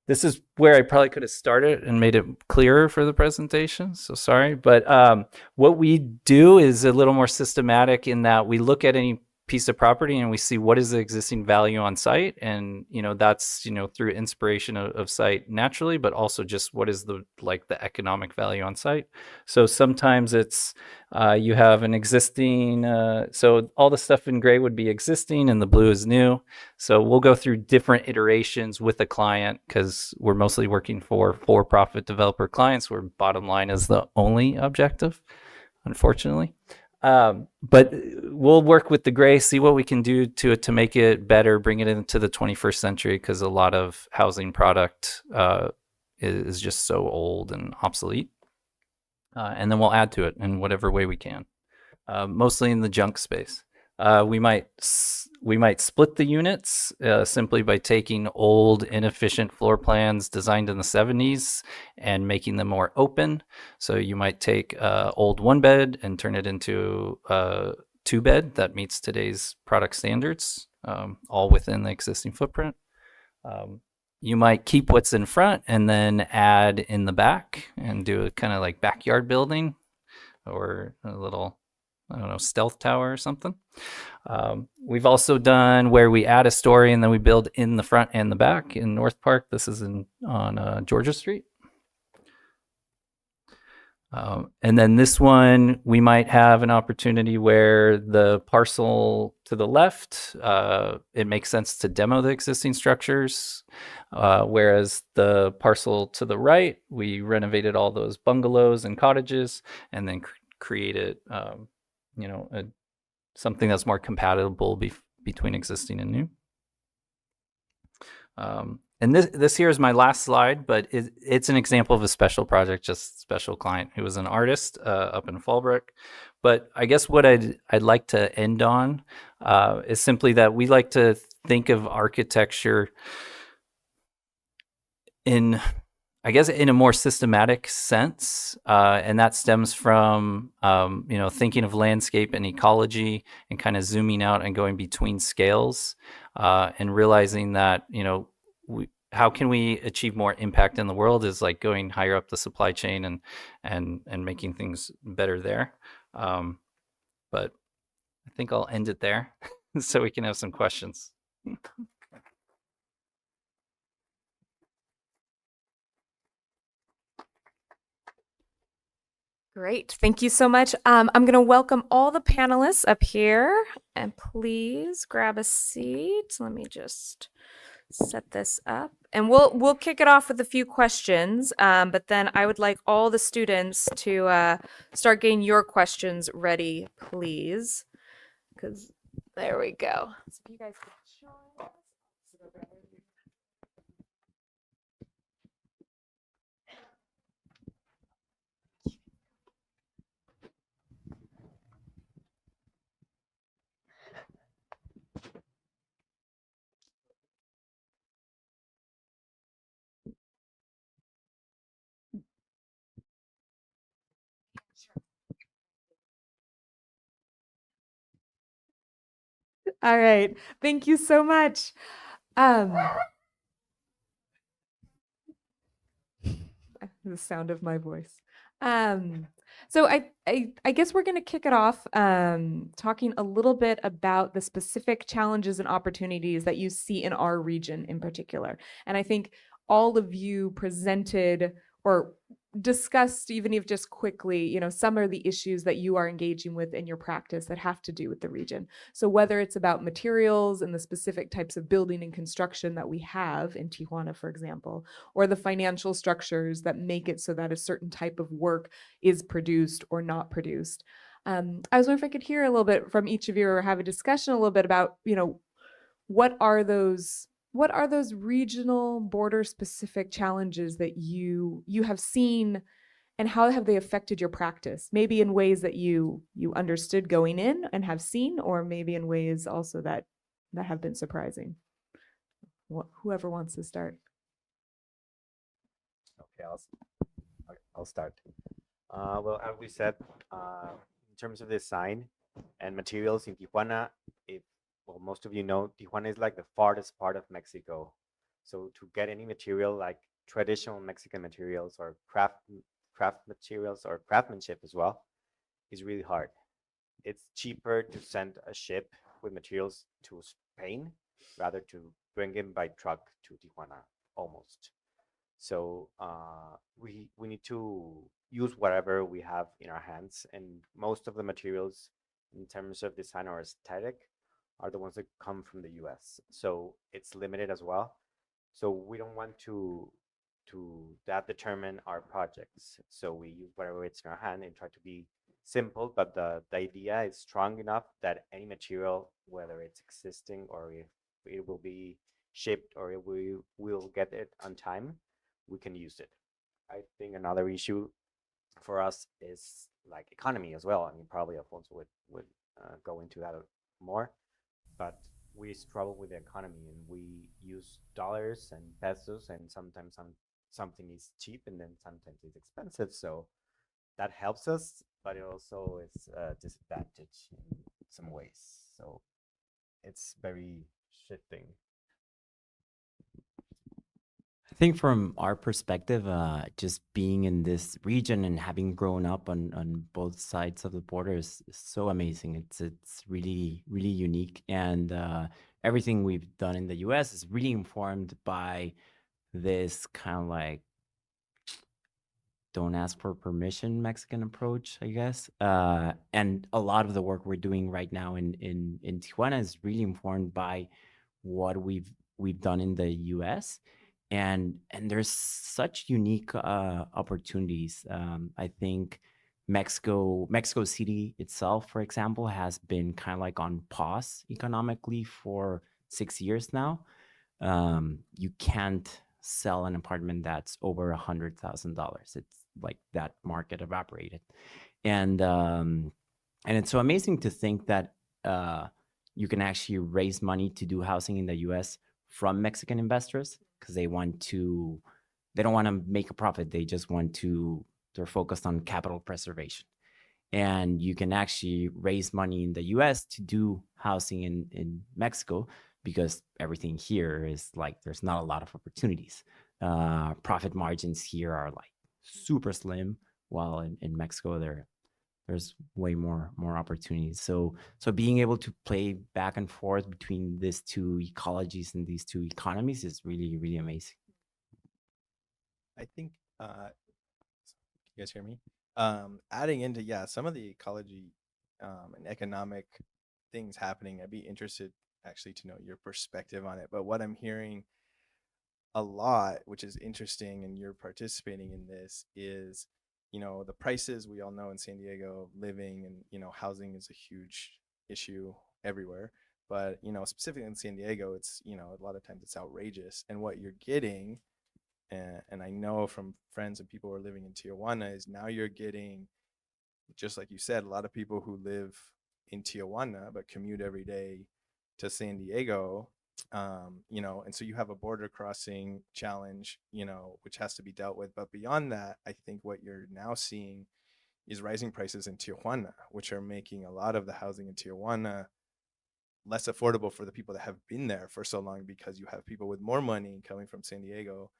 This is where I probably could have started and made it clearer for the presentation, so sorry. But what we do is a little more systematic in that we look at any piece of property and we see what is the existing value on site, and that's through inspiration of site naturally, but also just what is the economic value on site. So sometimes it's you have an existing, so all the stuff in gray would be existing and the blue is new. So we'll go through different iterations with the client, because we're mostly working for-profit developer clients, where bottom line is the only objective, unfortunately. But we'll work with the gray, see what we can do to make it better, bring it into the 21st century, because a lot of housing product is just so old and obsolete. And then we'll add to it in whatever way we can, mostly in the junk space. We might split the units simply by taking old, inefficient floor plans designed in the 70s and making them more open. So you might take old 1-bed and turn it into a 2-bed that meets today's product standards, all within the existing footprint. You might keep what's in front and then add in the back and do a kind of like backyard building, or a little, I don't know, stealth tower or something. We've also done where we add a story and then we build in the front and the back in North Park. This is on Georgia Street. And then this one, we might have an opportunity where the parcel to the left, it makes sense to demo the existing structures, whereas the parcel to the right, we renovated all those bungalows and cottages and then created something that's more compatible between existing and new. And this here is my last slide, but it's an example of a special project, just special client who was an artist up in Fallbrook. But I guess what I'd like to end on is simply that we like to think of architecture in a more systematic sense, and that stems from thinking of landscape and ecology and kind of zooming out and going between scales, and realizing that how can we achieve more impact in the world is like going higher up the supply chain and making things better there. But I think I'll end it there so we can have some questions. Great. Thank you so much. I'm going to welcome all the panelists up here, and please grab a seat. Let me just set this up, and we'll kick it off with a few questions. But then I would like all the students to start getting your questions ready, please. Because there we go. So if you guys could join us. All right. Thank you so much. The sound of my voice. So I guess we're going to kick it off talking a little bit about the specific challenges and opportunities that you see in our region in particular. And I think all of you presented or discussed, even if just quickly, some of the issues that you are engaging with in your practice that have to do with the region. So whether it's about materials and the specific types of building and construction that we have in Tijuana, for example, or the financial structures that make it so that a certain type of work is produced or not produced. I was wondering if I could hear a little bit from each of you or have a discussion a little bit about, what are those regional border specific challenges that you have seen, and how have they affected your practice? Maybe in ways that you understood going in and have seen, or maybe in ways also that have been surprising. Whoever wants to start. Okay, I'll start. Well, as we said, in terms of design and materials in Tijuana, most of you know, Tijuana is like the farthest part of Mexico. So to get any material like traditional Mexican materials or craft materials or craftsmanship as well is really hard. It's cheaper to send a ship with materials to Spain rather to bring them by truck to Tijuana, almost. So we need to use whatever we have in our hands, and most of the materials in terms of design or aesthetic are the ones that come from the US. So it's limited as well. So we don't want to that determine our projects. So we use whatever it's in our hand and try to be simple, but the idea is strong enough that any material, whether it's existing or if it will be shipped or if we will get it on time, we can use it. I think another issue for us is like economy as well. I mean, probably Alfonso would go into that more, but we struggle with the economy and we use dollars and pesos, and sometimes something is cheap and then sometimes it's expensive. So that helps us, but it also is a disadvantage in some ways. So it's very shifting. I think from our perspective, just being in this region and having grown up on both sides of the border is so amazing. It's really, really unique. And everything we've done in the US is really informed by this kind of like don't ask for permission Mexican approach, I guess. And a lot of the work we're doing right now in Tijuana is really informed by what we've done in the US. And there's such unique opportunities. I think Mexico City itself, for example, has been kind of like on pause economically for 6 years now. You can't sell an apartment that's over $100,000. It's like that market evaporated, and it's so amazing to think that you can actually raise money to do housing in the U.S. from Mexican investors because they don't want to make a profit. They just they're focused on capital preservation. And you can actually raise money in the US to do housing in Mexico because everything here is like, there's not a lot of opportunities. Profit margins here are like super slim, while in Mexico, there's way more opportunities. So being able to play back and forth between these two ecologies and these two economies is really, really amazing. I think, you guys hear me? Adding into, yeah, some of the ecology and economic things happening, I'd be interested actually to know your perspective on it. But what I'm hearing a lot, which is interesting, and you're participating in this, is the prices we all know in San Diego, living and housing is a huge issue everywhere. But specifically in San Diego, it's a lot of times it's outrageous, and what you're getting, and I know from friends and people who are living in Tijuana, is now you're getting, just like you said, a lot of people who live in Tijuana but commute every day to San Diego, and so you have a border crossing challenge, which has to be dealt with. But beyond that, I think what you're now seeing is rising prices in Tijuana, which are making a lot of the housing in Tijuana less affordable for the people that have been there for so long, because you have people with more money coming from San Diego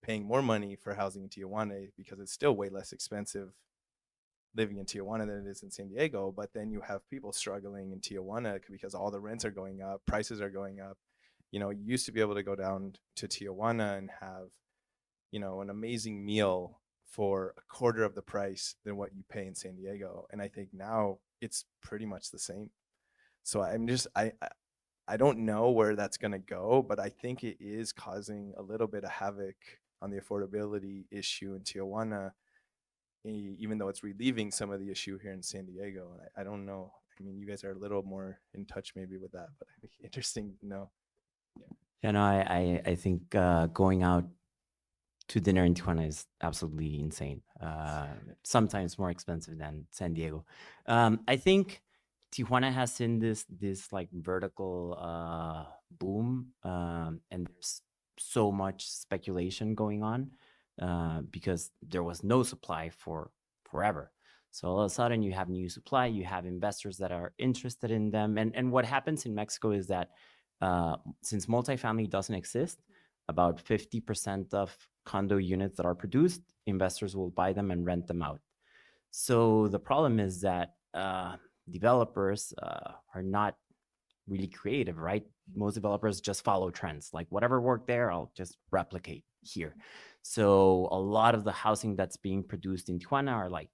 paying more money for housing in Tijuana, because it's still way less expensive living in Tijuana than it is in San Diego. But then you have people struggling in Tijuana because all the rents are going up, prices are going up. You used to be able to go down to Tijuana and have, an amazing meal for a quarter of the price than what you pay in San Diego. And I think now it's pretty much the same. So I don't know where that's going to go, but I think it is causing a little bit of havoc on the affordability issue in Tijuana, even though it's relieving some of the issue here in San Diego. And I don't know. I mean, you guys are a little more in touch maybe with that, but I think interesting to know. Yeah, no, I think going out to dinner in Tijuana is absolutely insane. Sometimes more expensive than San Diego. I think Tijuana has seen this like vertical boom, and there's so much speculation going on because there was no supply for forever. So all of a sudden you have new supply, you have investors that are interested in them. And what happens in Mexico is that since multifamily doesn't exist, about 50% of condo units that are produced, investors will buy them and rent them out. So the problem is that developers are not really creative, right? Most developers just follow trends. Like whatever worked there, I'll just replicate here. So a lot of the housing that's being produced in Tijuana are like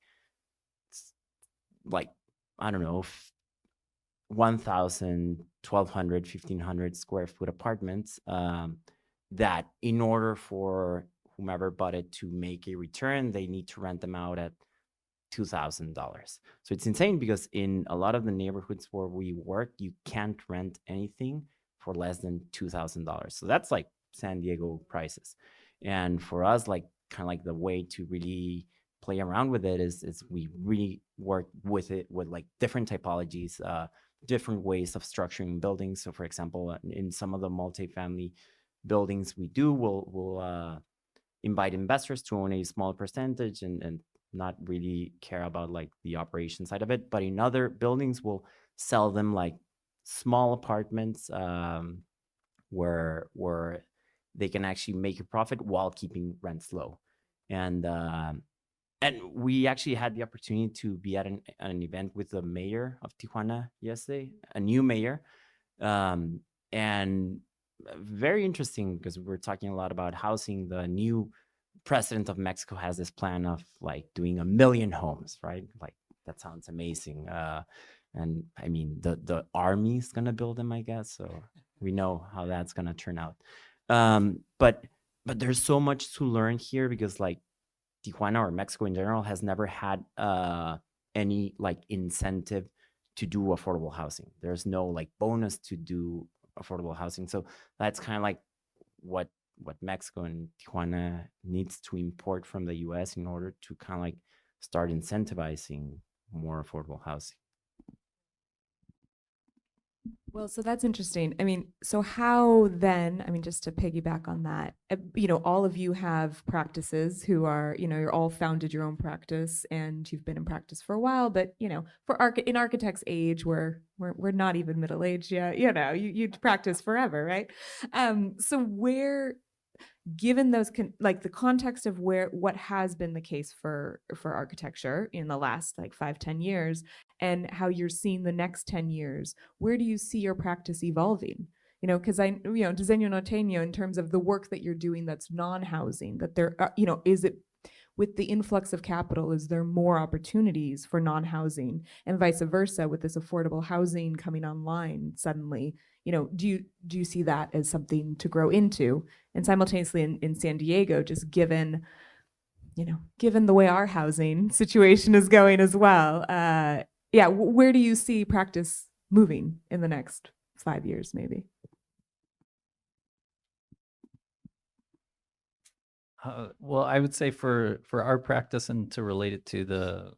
I don't know, 1,000, 1,200, 1,500 square foot apartments that in order for whomever bought it to make a return, they need to rent them out at $2,000. So it's insane because in a lot of the neighborhoods where we work, you can't rent anything for less than $2,000. So that's like San Diego prices. And for us, like kind of like the way to really play around with it is we really work with it with like different typologies, different ways of structuring buildings. So for example, in some of the multifamily buildings we do, we'll invite investors to own a small percentage and not really care about like the operation side of it. But in other buildings, we'll sell them like small apartments where they can actually make a profit while keeping rents low. And we actually had the opportunity to be at an event with the mayor of Tijuana yesterday, a new mayor, and very interesting because we're talking a lot about housing. The new president of Mexico has this plan of like doing 1 million homes, right? Like that sounds amazing. And I mean, the army's gonna build them, I guess. So we know how that's gonna turn out. But there's so much to learn here because like Tijuana or Mexico in general has never had any like incentive to do affordable housing. There's no like bonus to do affordable housing. So that's kind of like what Mexico and Tijuana needs to import from the US in order to kind of like start incentivizing more affordable housing. Well, so that's interesting. I mean, so how then, I mean, just to piggyback on that, all of you have practices who are, you're all founded your own practice and you've been in practice for a while, but, for in architects' age, we're not even middle-aged yet, you practice forever, right? So where, given those like the context of what has been the case for architecture in the last like 5-10 years and how you're seeing the next 10 years, where do you see your practice evolving? Because Diseño Norteño, in terms of the work that you're doing that's non-housing, that there are, is it with the influx of capital, is there more opportunities for non-housing, and vice versa with this affordable housing coming online suddenly? Do you see that as something to grow into? And simultaneously in San Diego, just given the way our housing situation is going as well, where do you see practice moving in the next 5 years, maybe? Well, I would say for our practice and to relate it to the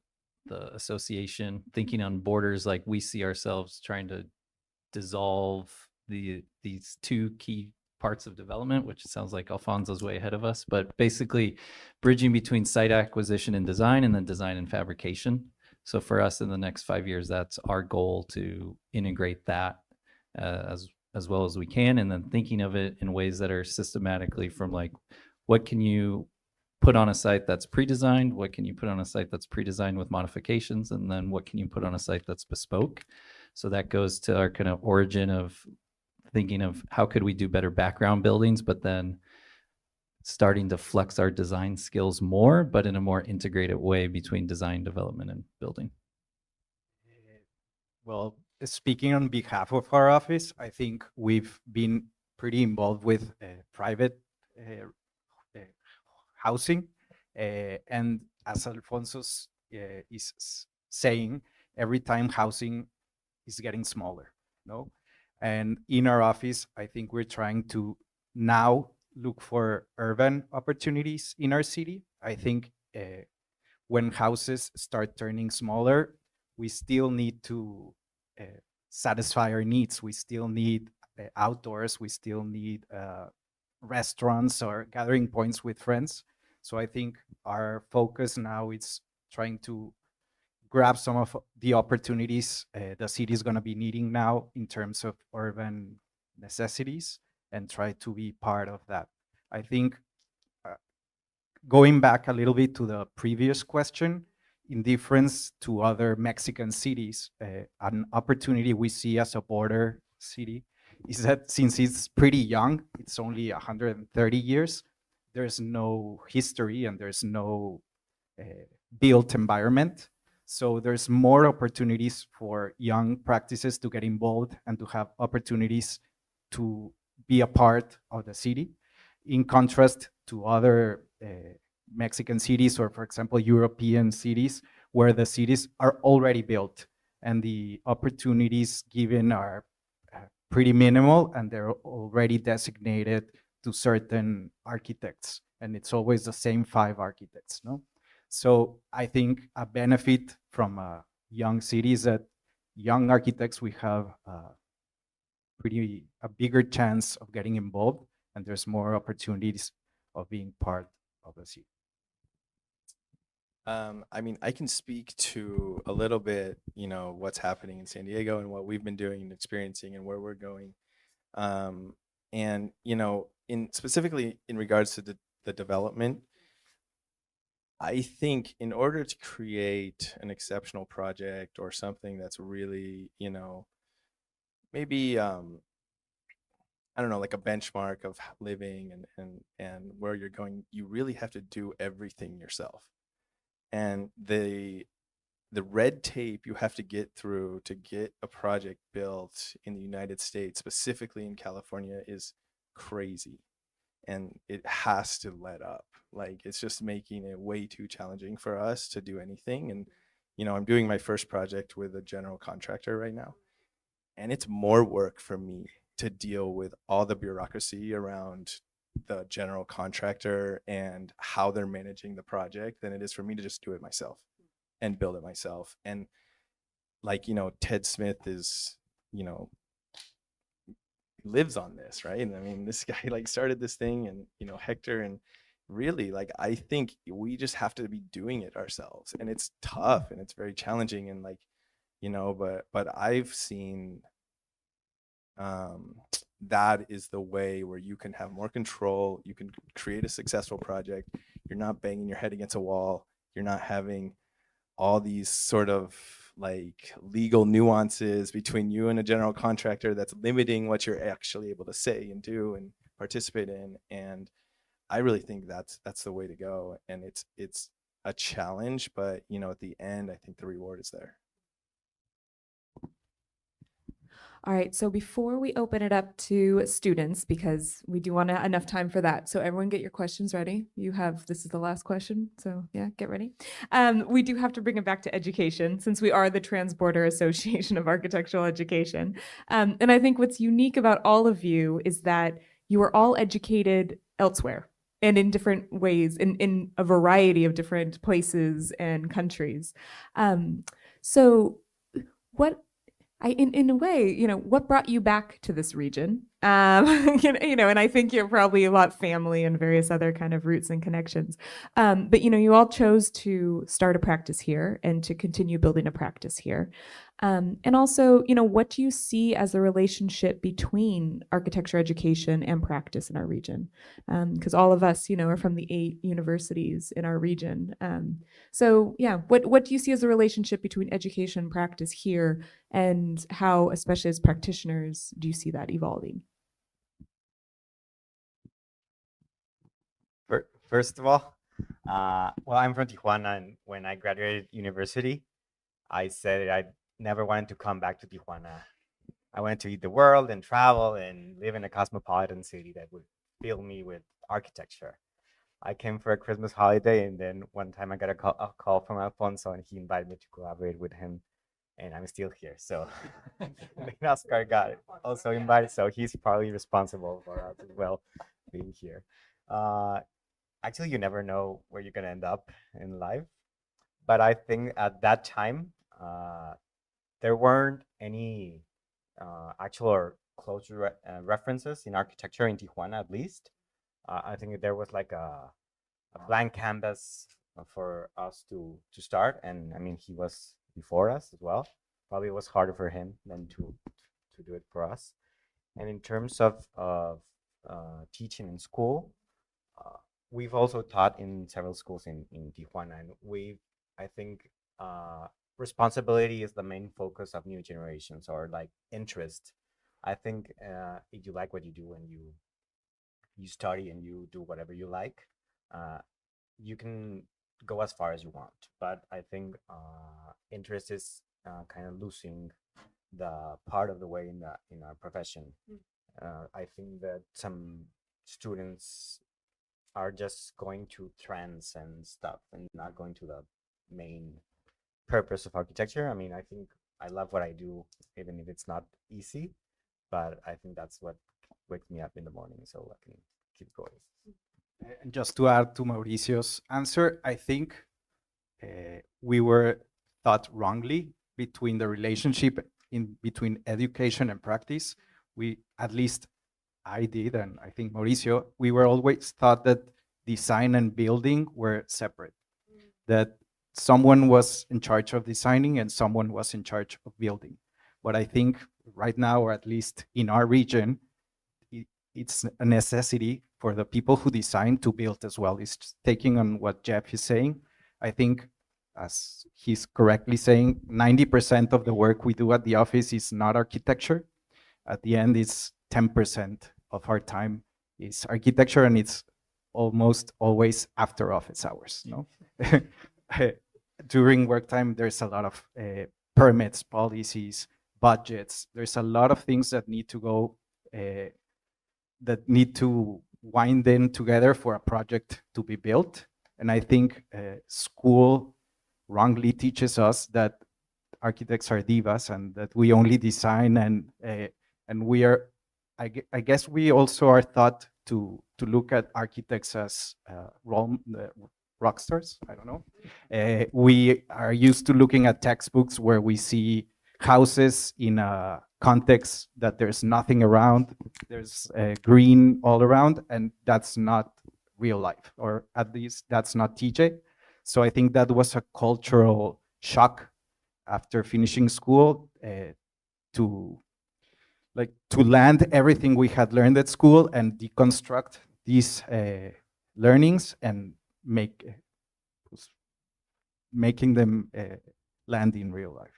association, thinking on borders, like we see ourselves trying to dissolve these two key parts of development, which sounds like Alfonso's way ahead of us, but basically bridging between site acquisition and design, and then design and fabrication. So for us in the next 5 years, that's our goal, to integrate that as well as we can, and then thinking of it in ways that are systematically from like, what can you put on a site that's pre-designed? What can you put on a site that's pre-designed with modifications? And then what can you put on a site that's bespoke? So that goes to our kind of origin of thinking of how could we do better background buildings, but then starting to flex our design skills more, but in a more integrated way between design, development, and building. Well, speaking on behalf of our office, I think we've been pretty involved with private housing. And as Alfonso is saying, every time housing is getting smaller, no? And in our office, I think we're trying to now look for urban opportunities in our city. I think when houses start turning smaller, we still need to satisfy our needs. We still need outdoors. We still need restaurants or gathering points with friends. So I think our focus now is trying to grab some of the opportunities the city is going to be needing now in terms of urban necessities, and try to be part of that. I think going back a little bit to the previous question, in difference to other Mexican cities, an opportunity we see as a border city is that since it's pretty young, it's only 130 years, there's no history and there's no built environment. So there's more opportunities for young practices to get involved and to have opportunities to be a part of the city, in contrast to other Mexican cities, or for example, European cities, where the cities are already built and the opportunities given are pretty minimal, and they're already designated to certain architects, and it's always the same 5 architects, no? So I think a benefit from a young city is that young architects, we have a bigger chance of getting involved, and there's more opportunities of being part of the city. I mean, I can speak to a little bit, what's happening in San Diego and what we've been doing and experiencing and where we're going. And, specifically in regards to the development, I think in order to create an exceptional project or something that's really, maybe, I don't know, like a benchmark of living and where you're going, you really have to do everything yourself. And the red tape you have to get through to get a project built in the United States, specifically in California, is crazy. And it has to let up. Like, it's just making it way too challenging for us to do anything. And, I'm doing my first project with a general contractor right now. And it's more work for me to deal with all the bureaucracy around the general contractor and how they're managing the project than it is for me to just do it myself and build it myself. And like, Ted Smith is, lives on this, right? And I mean, this guy like started this thing, and Hector, and really, like, I think we just have to be doing it ourselves, and it's tough and it's very challenging, and like, but I've seen that is the way where you can have more control, you can create a successful project, you're not banging your head against a wall, you're not having all these sort of like legal nuances between you and a general contractor that's limiting what you're actually able to say and do and participate in. And I really think that's the way to go, and it's a challenge, but at the end, I think the reward is there. All right, so before we open it up to students, because we do want enough time for that, so everyone get your questions ready. This is the last question, so yeah, get ready. We do have to bring it back to education, since we are the Transborder Association of Architectural Education. And I think what's unique about all of you is that you are all educated elsewhere and in different ways, in a variety of different places and countries. So what in a way, what brought you back to this region? And I think you're probably a lot family and various other kind of roots and connections. But you all chose to start a practice here and to continue building a practice here. And also, what do you see as the relationship between architecture education and practice in our region? Because all of us, are from the 8 universities in our region. So yeah, what do you see as the relationship between education and practice here, and how, especially as practitioners, do you see that evolving? First of all, well, I'm from Tijuana, and when I graduated university, I said I never wanted to come back to Tijuana. I wanted to eat the world and travel and live in a cosmopolitan city that would fill me with architecture. I came for a Christmas holiday, and then one time I got a call from Alfonso, and he invited me to collaborate with him, and I'm still here. So Oscar got also invited, so he's probably responsible for us as well being here. Actually, you never know where you're gonna end up in life, but I think at that time there weren't any actual or close references in architecture in Tijuana, at least. I think there was like a blank canvas for us to start, and I mean he was before us as well. Probably it was harder for him than to do it for us. And in terms of teaching in school, we've also taught in several schools in Tijuana, and I think responsibility is the main focus of new generations, or like interest. I think if you like what you do and you study and you do whatever you like, you can go as far as you want. But I think interest is kind of losing the part of the way in our profession. I think that some students are just going to trends and stuff and not going to the main purpose of architecture. I mean, I think I love what I do, even if it's not easy, but I think that's what wakes me up in the morning so I can keep going. And just to add to Mauricio's answer, I think we were taught wrongly between the relationship between education and practice. At least I did, and I think Mauricio, we were always taught that design and building were separate, that someone was in charge of designing and someone was in charge of building. But I think right now, or at least in our region, it's a necessity for the people who design to build as well. It's just taking on what Jeff is saying. I think, as he's correctly saying, 90% of the work we do at the office is not architecture. At the end, it's 10% of our time is architecture, and it's almost always after office hours. No, during work time, there's a lot of permits, policies, budgets. There's a lot of things that need to go, that need to wind in together for a project to be built. And I think school wrongly teaches us that architects are divas and that we only design, and we are, I guess we also are taught to look at architects as rock stars. I don't know. We are used to looking at textbooks where we see houses in a context that there's nothing around, there's green all around, and that's not real life, or at least that's not TJ. So I think that was a cultural shock after finishing school, to land everything we had learned at school and deconstruct these learnings and making them land in real life.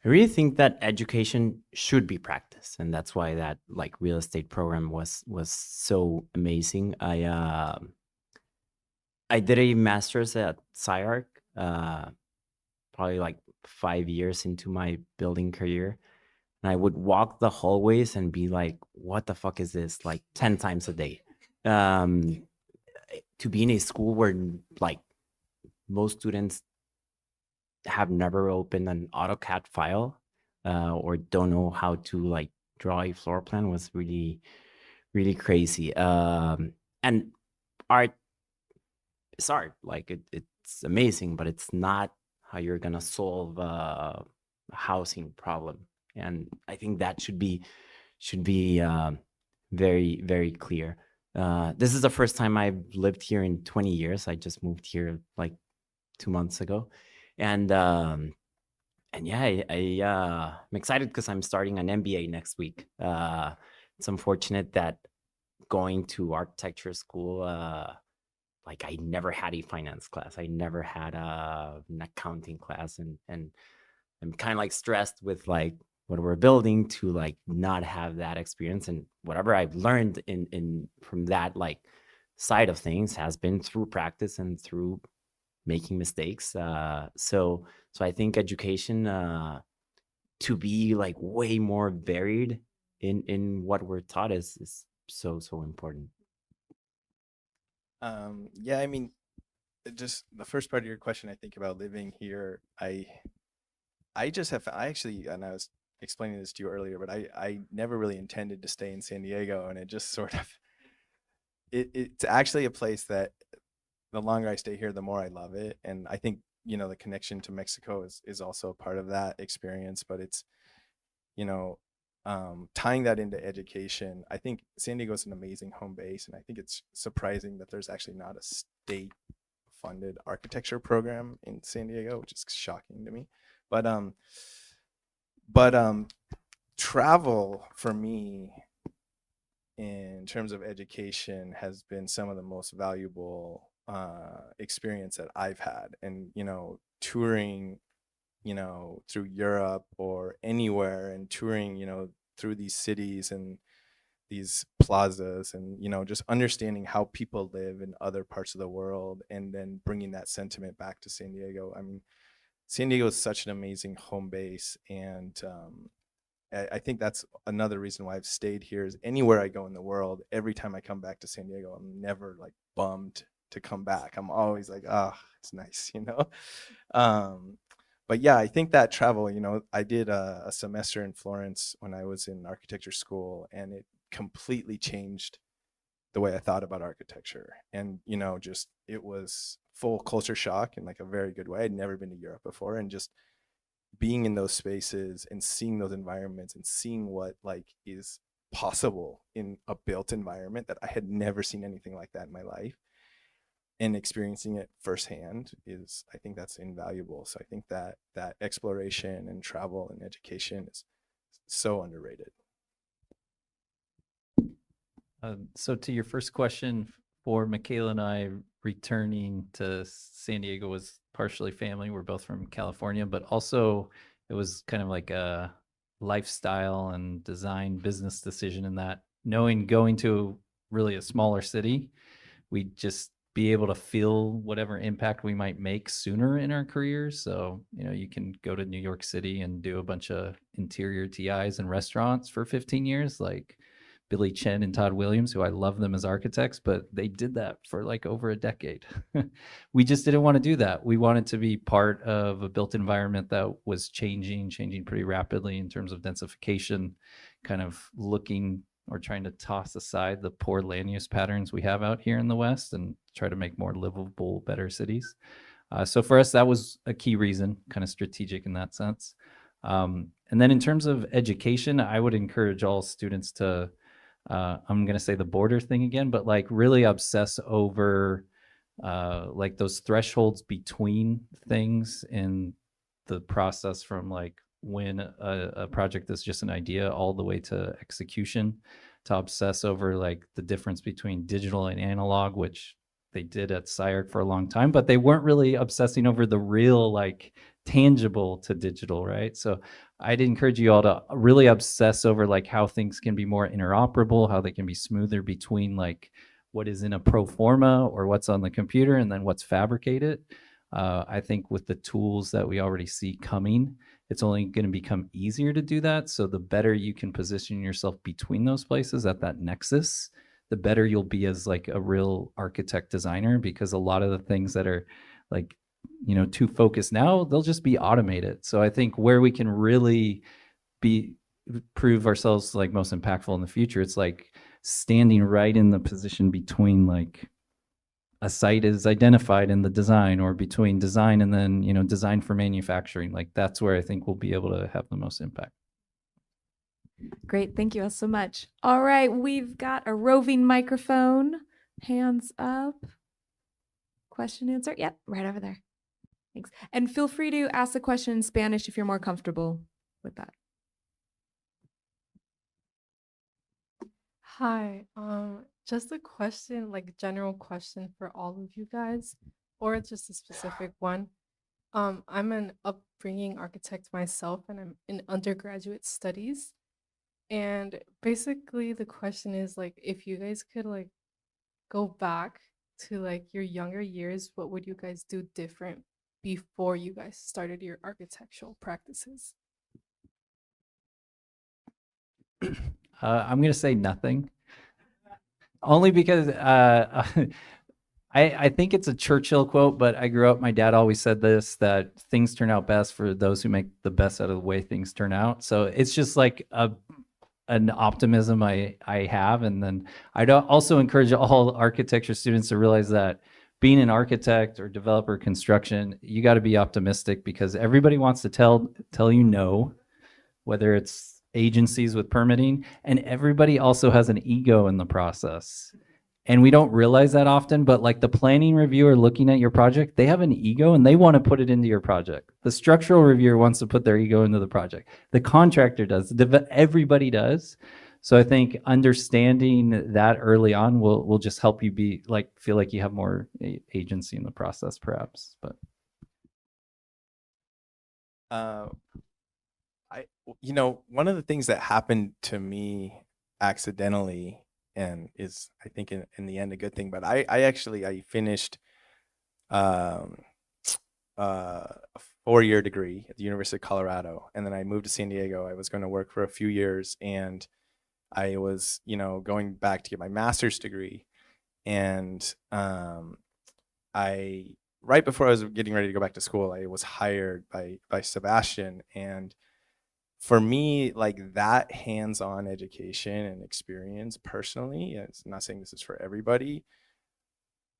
I really think that education should be practiced, and that's why that like real estate program was so amazing. I did a master's at SciArc, probably like 5 years into my building career, and I would walk the hallways and be like, "What the fuck is this?" Like 10 times a day. Um, to be in a school where like most students have never opened an AutoCAD file or don't know how to like draw a floor plan was really, really crazy. And art is art. Like it's amazing, but it's not how you're gonna solve a housing problem. And I think that should be very, very clear. This is the first time I've lived here in 20 years. I just moved here like 2 months ago, and yeah, I'm excited because I'm starting an MBA next week. It's unfortunate that going to architecture school, like I never had a finance class. I never had an accounting class, and I'm kind of like stressed with like what we're building to like not have that experience. And whatever I've learned in from that like side of things has been through practice and through making mistakes. So I think education to be like way more varied in what we're taught is so important. Yeah, I mean, just the first part of your question, I think about living here. I just have I actually, and I was explaining this to you earlier, but I never really intended to stay in San Diego, and it just sort of it's actually a place that the longer I stay here, the more I love it. And I think, the connection to Mexico is also a part of that experience, but it's, you know, tying that into education. I think San Diego is an amazing home base, and I think it's surprising that there's actually not a state funded architecture program in San Diego, which is shocking to me. But travel for me in terms of education has been some of the most valuable experience that I've had. And touring through Europe or anywhere, and touring through these cities and these plazas, and just understanding how people live in other parts of the world, and then bringing that sentiment back to San Diego. I mean, San Diego is such an amazing home base, and I think that's another reason why I've stayed here. Is anywhere I go in the world, every time I come back to San Diego, I'm never like bummed to come back. I'm always like, it's nice, But yeah, I think that travel, I did a semester in Florence when I was in architecture school, and it completely changed the way I thought about architecture. And, just it was full culture shock in like a very good way. I'd never been to Europe before, and just being in those spaces and seeing those environments and seeing what like is possible in a built environment, that I had never seen anything like that in my life, and experiencing it firsthand, is, I think that's invaluable. So I think that exploration and travel and education is so underrated. So to your first question, for Michaela and I, returning to San Diego was partially family. We're both from California, but also it was kind of like a lifestyle and design business decision, in that knowing going to really a smaller city, we'd just be able to feel whatever impact we might make sooner in our careers. So, you can go to New York City and do a bunch of interior TIs and restaurants for 15 years, like Billy Chen and Todd Williams, who I love them as architects, but they did that for like over a decade. We just didn't want to do that. We wanted to be part of a built environment that was changing pretty rapidly in terms of densification, kind of looking or trying to toss aside the poor land use patterns we have out here in the West and try to make more livable, better cities. So for us, that was a key reason, kind of strategic in that sense. And then in terms of education, I would encourage all students to, I'm going to say the border thing again, but like really obsess over like those thresholds between things in the process, from like when a project is just an idea all the way to execution, to obsess over like the difference between digital and analog, which they did at SciArc for a long time, but they weren't really obsessing over the real like tangible to digital, right? So I'd encourage you all to really obsess over like how things can be more interoperable, how they can be smoother between like what is in a pro forma or what's on the computer and then what's fabricated. I think with the tools that we already see coming, it's only going to become easier to do that. So the better you can position yourself between those places at that nexus, the better you'll be as like a real architect designer, because a lot of the things that are like, you know, too focused now, they'll just be automated. So I think where we can really be prove ourselves like most impactful in the future, it's like standing right in the position between like a site is identified in the design, or between design and then, you know, design for manufacturing. Like that's where I think we'll be able to have the most impact. Great. Thank you all so much. All right. We've got a roving microphone. Hands up. Question answer. Yep. Right over there. Thanks. And feel free to ask the question in Spanish if you're more comfortable with that. Hi, just a question, like general question for all of you guys, or just a specific one. I'm an upbringing architect myself, and I'm in undergraduate studies. And basically, the question is like, if you guys could like go back to like your younger years, what would you guys do different before you guys started your architectural practices? I'm going to say nothing, only because I think it's a Churchill quote, but I grew up, my dad always said this, that things turn out best for those who make the best out of the way things turn out. So it's just like an optimism I have. And then I'd also encourage all architecture students to realize that being an architect or developer construction, you got to be optimistic, because everybody wants to tell you no, whether it's agencies with permitting, and everybody also has an ego in the process. And we don't realize that often, but like the planning reviewer looking at your project, they have an ego and they want to put it into your project. The structural reviewer wants to put their ego into the project. The contractor does, everybody does. So I think understanding that early on will just help you be like, feel like you have more agency in the process perhaps. But you know, one of the things that happened to me accidentally, and is I think in the end a good thing, but I finished a 4-year degree at the University of Colorado, and then I moved to San Diego. I was going to work for a few years, and I was, you know, going back to get my master's degree, and I right before I was getting ready to go back to school, I was hired by Sebastian. And for me, like that hands-on education and experience personally, it's not saying this is for everybody,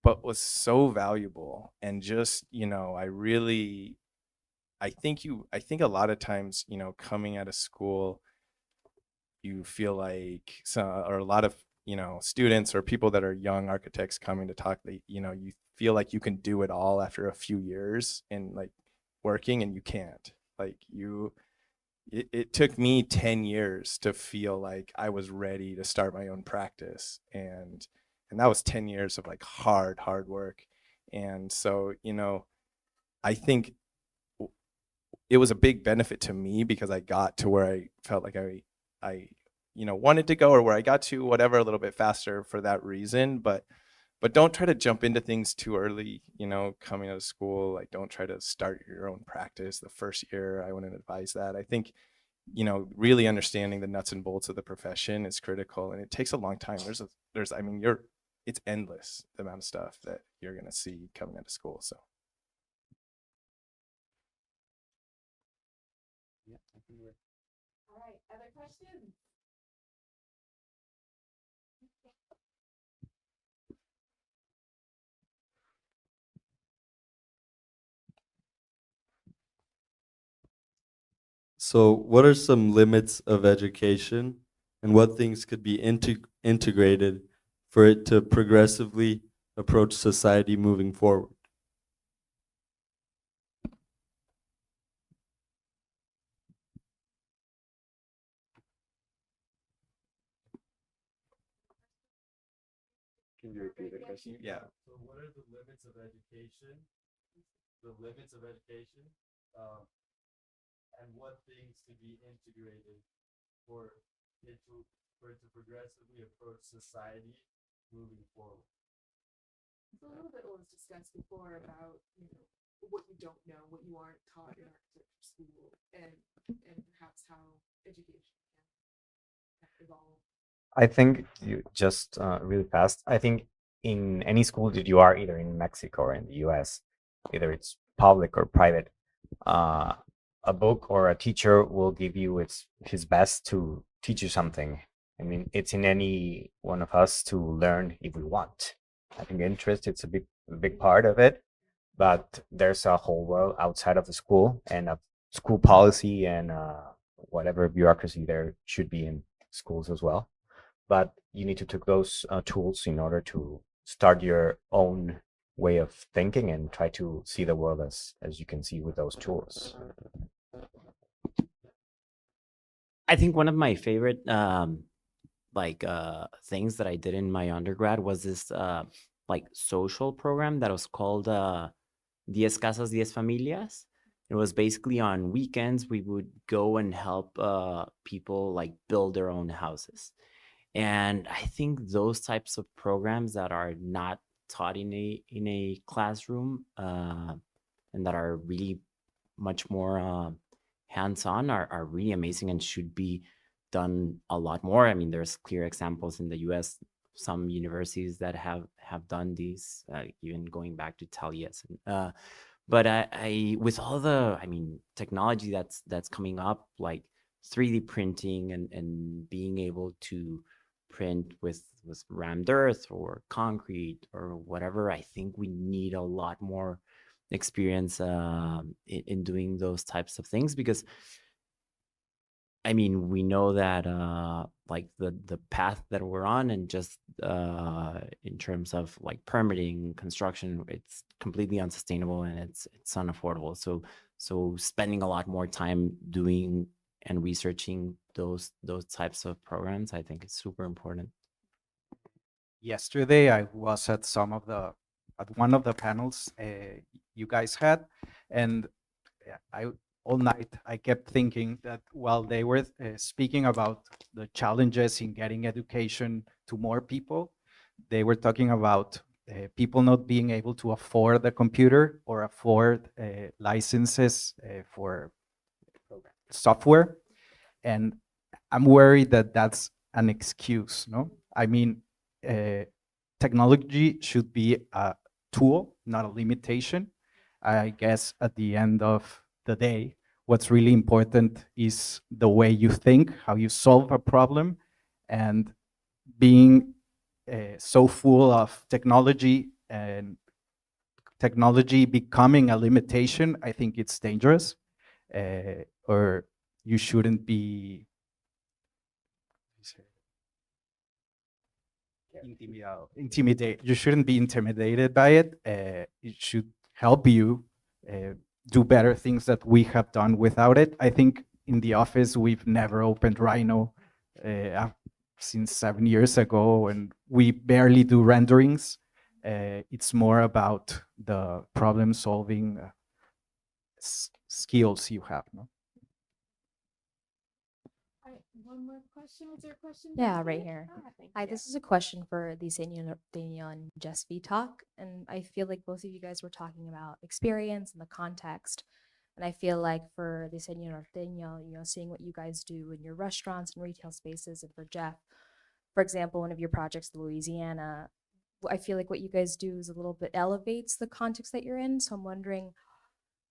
but was so valuable. And just, you know, I think a lot of times, you know, coming out of school, you feel like or a lot of, you know, students or people that are young architects coming to talk, they, you know, you feel like you can do it all after a few years and like working, and you can't. Like it took me 10 years to feel like I was ready to start my own practice. And that was 10 years of like hard work. And so, you know, I think it was a big benefit to me because I got to where I felt like I you know, wanted to go, or where I got to, whatever, a little bit faster for that reason. But don't try to jump into things too early, you know, coming out of school. Like don't try to start your own practice the first year. I wouldn't advise that. I think, you know, really understanding the nuts and bolts of the profession is critical, and it takes a long time. I mean, it's endless, the amount of stuff that you're going to see coming out of school. So All right. Other questions? So, what are some limits of education, and what things could be integrated for it to progressively approach society moving forward? can you repeat the question? Yeah. So, what are the limits of education? The limits of education and what things to be integrated for for it to progressively approach society moving forward. So a little bit was discussed before about, what you don't know, what you aren't taught in architecture school, and perhaps how education can evolve. I think you just really fast. I think in any school that you are, either in Mexico or in the US, either it's public or private, uh, a book or a teacher will give you his best to teach you something. I mean, it's in any one of us to learn if we want. I think interest it's a big part of it, but there's a whole world outside of the school and of school policy and whatever bureaucracy there should be in schools as well. But you need to take those tools in order to start your own way of thinking and try to see the world as you can see with those tools. I think one of my favorite things that I did in my undergrad was this social program that was called 10 Casas, 10 Familias. It was basically on weekends we would go and help people like build their own houses. And I think those types of programs that are not taught in a classroom and that are really much more hands-on are really amazing and should be done a lot more. I mean, there's clear examples in the US, some universities that have done these, even going back to Taliesin. But I with all the, technology that's coming up, like 3D printing and being able to print with rammed earth or concrete or whatever, I think we need a lot more experience in doing those types of things, because we know that the path that we're on, and just in terms of like permitting, construction, it's completely unsustainable and it's unaffordable. So spending a lot more time doing and researching those types of programs, I think is super important. Yesterday, I was at one of the panels you guys had, and all night I kept thinking that while they were speaking about the challenges in getting education to more people, they were talking about people not being able to afford a computer or afford licenses for software. And I'm worried that that's an excuse, no? Technology should be a tool, not a limitation. I guess at the end of the day, what's really important is the way you think, how you solve a problem, and being so full of technology and technology becoming a limitation, I think it's dangerous, or you shouldn't be intimidated. You shouldn't be intimidated by it. It should help you do better things that we have done without it. I think in the office we've never opened Rhino since 7 years ago, and we barely do renderings. It's more about the problem solving skills you have, no? One more question. Was there a question? Yeah, back right there? here. Thank Hi, you. this is a question for the Daniel and Jesvi talk. And I feel like both of you guys were talking about experience and the context. And I feel like for the Daniel, seeing what you guys do in your restaurants and retail spaces, and for Jeff, for example, one of your projects, Louisiana, I feel like what you guys do is a little bit elevates the context that you're in. So I'm wondering,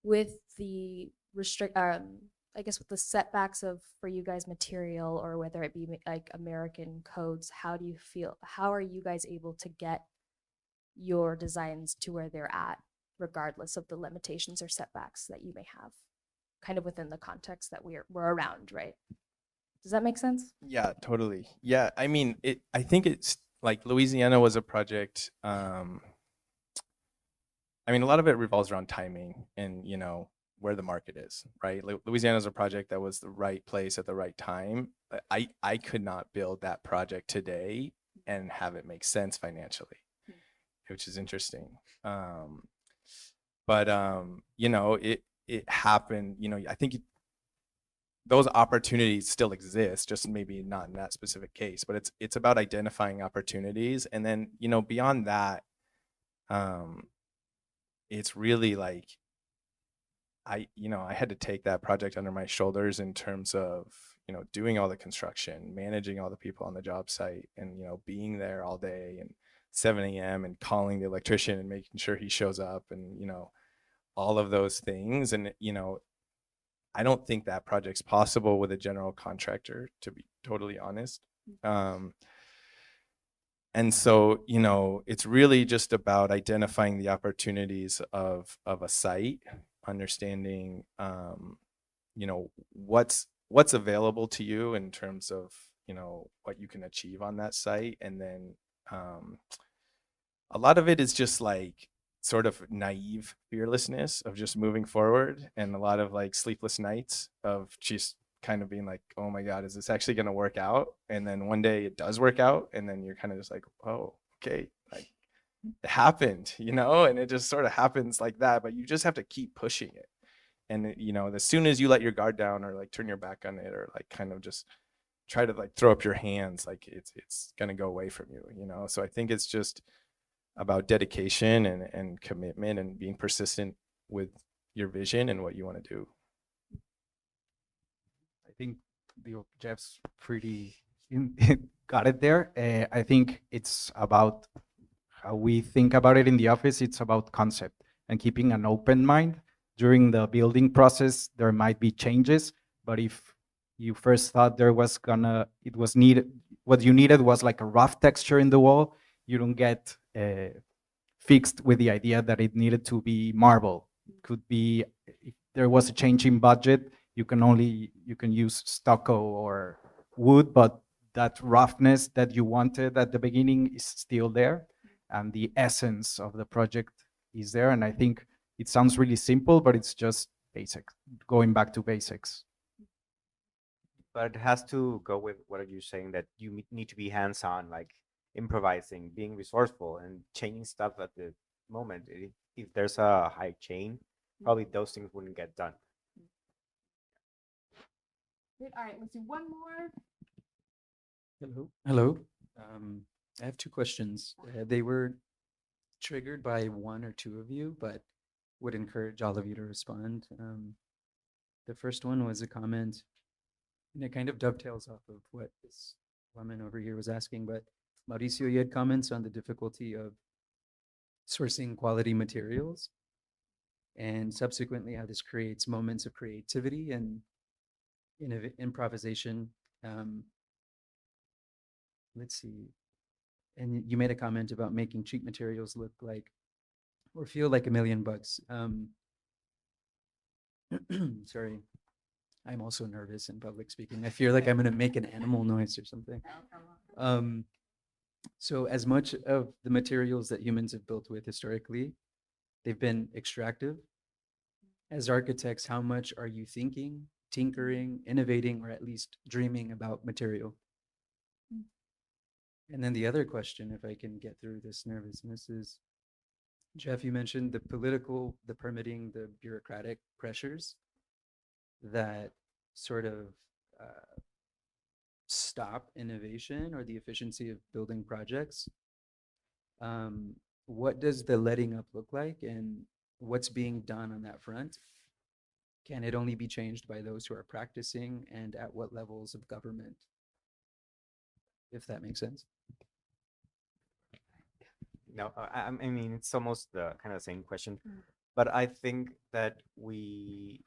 with the I guess with the setbacks of for you guys material, or whether it be like American codes, how are you guys able to get your designs to where they're at, regardless of the limitations or setbacks that you may have, kind of within the context that we're around, right? Does that make sense? Yeah, totally. Yeah, I think it's like Louisiana was a project. A lot of it revolves around timing and where the market is, right? Louisiana is a project that was the right place at the right time. I could not build that project today and have it make sense financially, which is interesting. But it happened, I think those opportunities still exist, just maybe not in that specific case, but it's about identifying opportunities. And then, beyond that, it's really like, I had to take that project under my shoulders in terms of, doing all the construction, managing all the people on the job site, and, being there all day and 7 a.m. and calling the electrician and making sure he shows up, and, all of those things. And, I don't think that project's possible with a general contractor, to be totally honest. And so, it's really just about identifying the opportunities of a site, understanding, what's available to you in terms of, what you can achieve on that site. And then a lot of it is just like sort of naive fearlessness of just moving forward, and a lot of like sleepless nights of just kind of being like, oh my God, is this actually going to work out? And then one day it does work out, and then you're kind of just like, oh, okay, like it happened, and it just sort of happens like that. But you just have to keep pushing it. And as soon as you let your guard down, or like turn your back on it, or like kind of just try to like throw up your hands, like it's going to go away from you. So I think it's just about dedication and commitment, and being persistent with your vision and what you want to do. I think Jeff's pretty got it there. I think it's about how we think about it in the office. It's about concept and keeping an open mind. During the building process, there might be changes, but if you first thought what you needed was like a rough texture in the wall, you don't get fixed with the idea that it needed to be marble. Could be, if there was a change in budget, you can use stucco or wood, but that roughness that you wanted at the beginning is still there, and the essence of the project is there. And I think it sounds really simple, but it's just basic, going back to basics. But it has to go with what are you saying, that you need to be hands-on, like improvising, being resourceful, and changing stuff at the moment. If there's a high chain, probably those things wouldn't get done. All right, let's do one more. Hello. I have two questions. They were triggered by one or two of you, but would encourage all of you to respond. The first one was a comment, and it kind of dovetails off of what this woman over here was asking, but Mauricio, you had comments on the difficulty of sourcing quality materials, and subsequently how this creates moments of creativity and improvisation. Let's see. And you made a comment about making cheap materials look like or feel like $1 million. Sorry, I'm also nervous in public speaking. I feel like I'm going to make an animal noise or something. So as much of the materials that humans have built with historically, they've been extractive. As architects, how much are you thinking, tinkering, innovating, or at least dreaming about material? And then the other question, if I can get through this nervousness, is, Jeff, you mentioned the political, the permitting, the bureaucratic pressures that sort of stop innovation or the efficiency of building projects. What does the letting up look like, and what's being done on that front? Can it only be changed by those who are practicing, and at what levels of government? If that makes sense. No, I mean, it's almost the kind of same question, but I think that we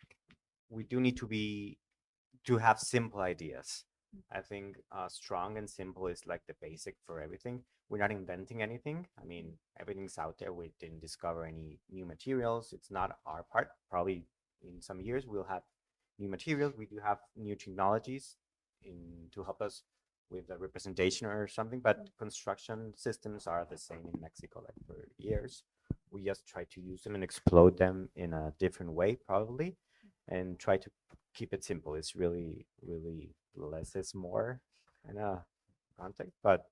do need to have simple ideas. I think strong and simple is like the basic for everything. We're not inventing anything. I mean, everything's out there. We didn't discover any new materials. It's not our part. Probably in some years we'll have new materials. We do have new technologies to help us with a representation or something, but construction systems are the same in Mexico, like for years. We just try to use them and explode them in a different way, probably, and try to keep it simple. It's really, really less is more kind of context, but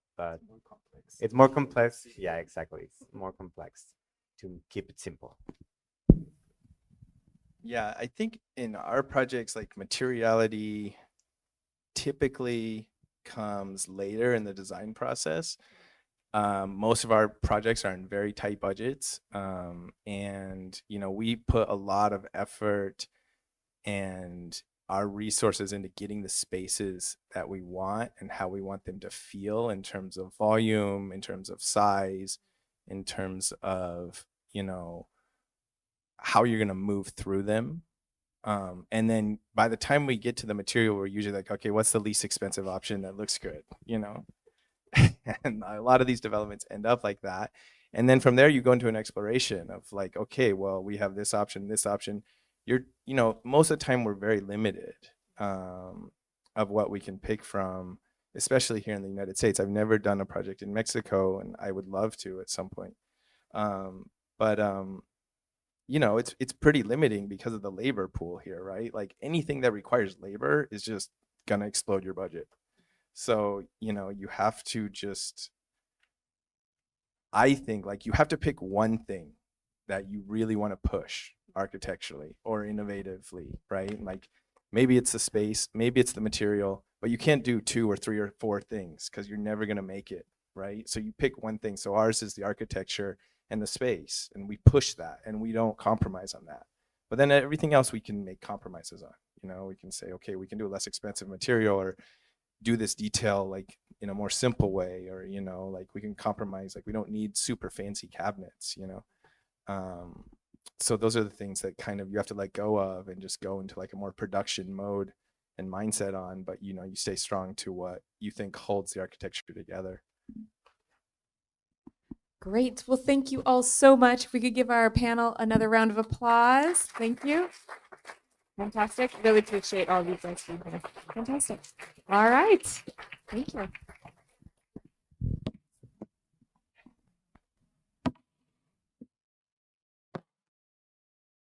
it's more complex. Yeah, exactly. It's more complex to keep it simple. Yeah, I think in our projects, like materiality typically comes later in the design process. Most of our projects are in very tight budgets, and we put a lot of effort and our resources into getting the spaces that we want and how we want them to feel in terms of volume, in terms of size, in terms of how you're going to move through them. And then by the time we get to the material, we're usually like, okay, what's the least expensive option that looks good, and a lot of these developments end up like that. And then from there, you go into an exploration of like, okay, well, we have this option, this option. Most of the time we're very limited of what we can pick from, especially here in the United States. I've never done a project in Mexico, and I would love to at some point. But it's pretty limiting because of the labor pool here, right? Like anything that requires labor is just gonna explode your budget. So, you have to I think like you have to pick one thing that you really want to push architecturally or innovatively, right? Like maybe it's the space, maybe it's the material, but you can't do 2 or 3 or 4 things because you're never going to make it, right? So you pick one thing. So ours is the architecture and the space, and we push that and we don't compromise on that. But then everything else we can make compromises on. We can say, okay, we can do a less expensive material or do this detail like in a more simple way, or like we can compromise, like we don't need super fancy cabinets. So those are the things that kind of you have to let go of and just go into like a more production mode and mindset on, but you stay strong to what you think holds the architecture together. Great. Well, thank you all so much. If we could give our panel another round of applause. Thank you. Fantastic. Really appreciate all of you guys being here. Fantastic. All right. Thank you.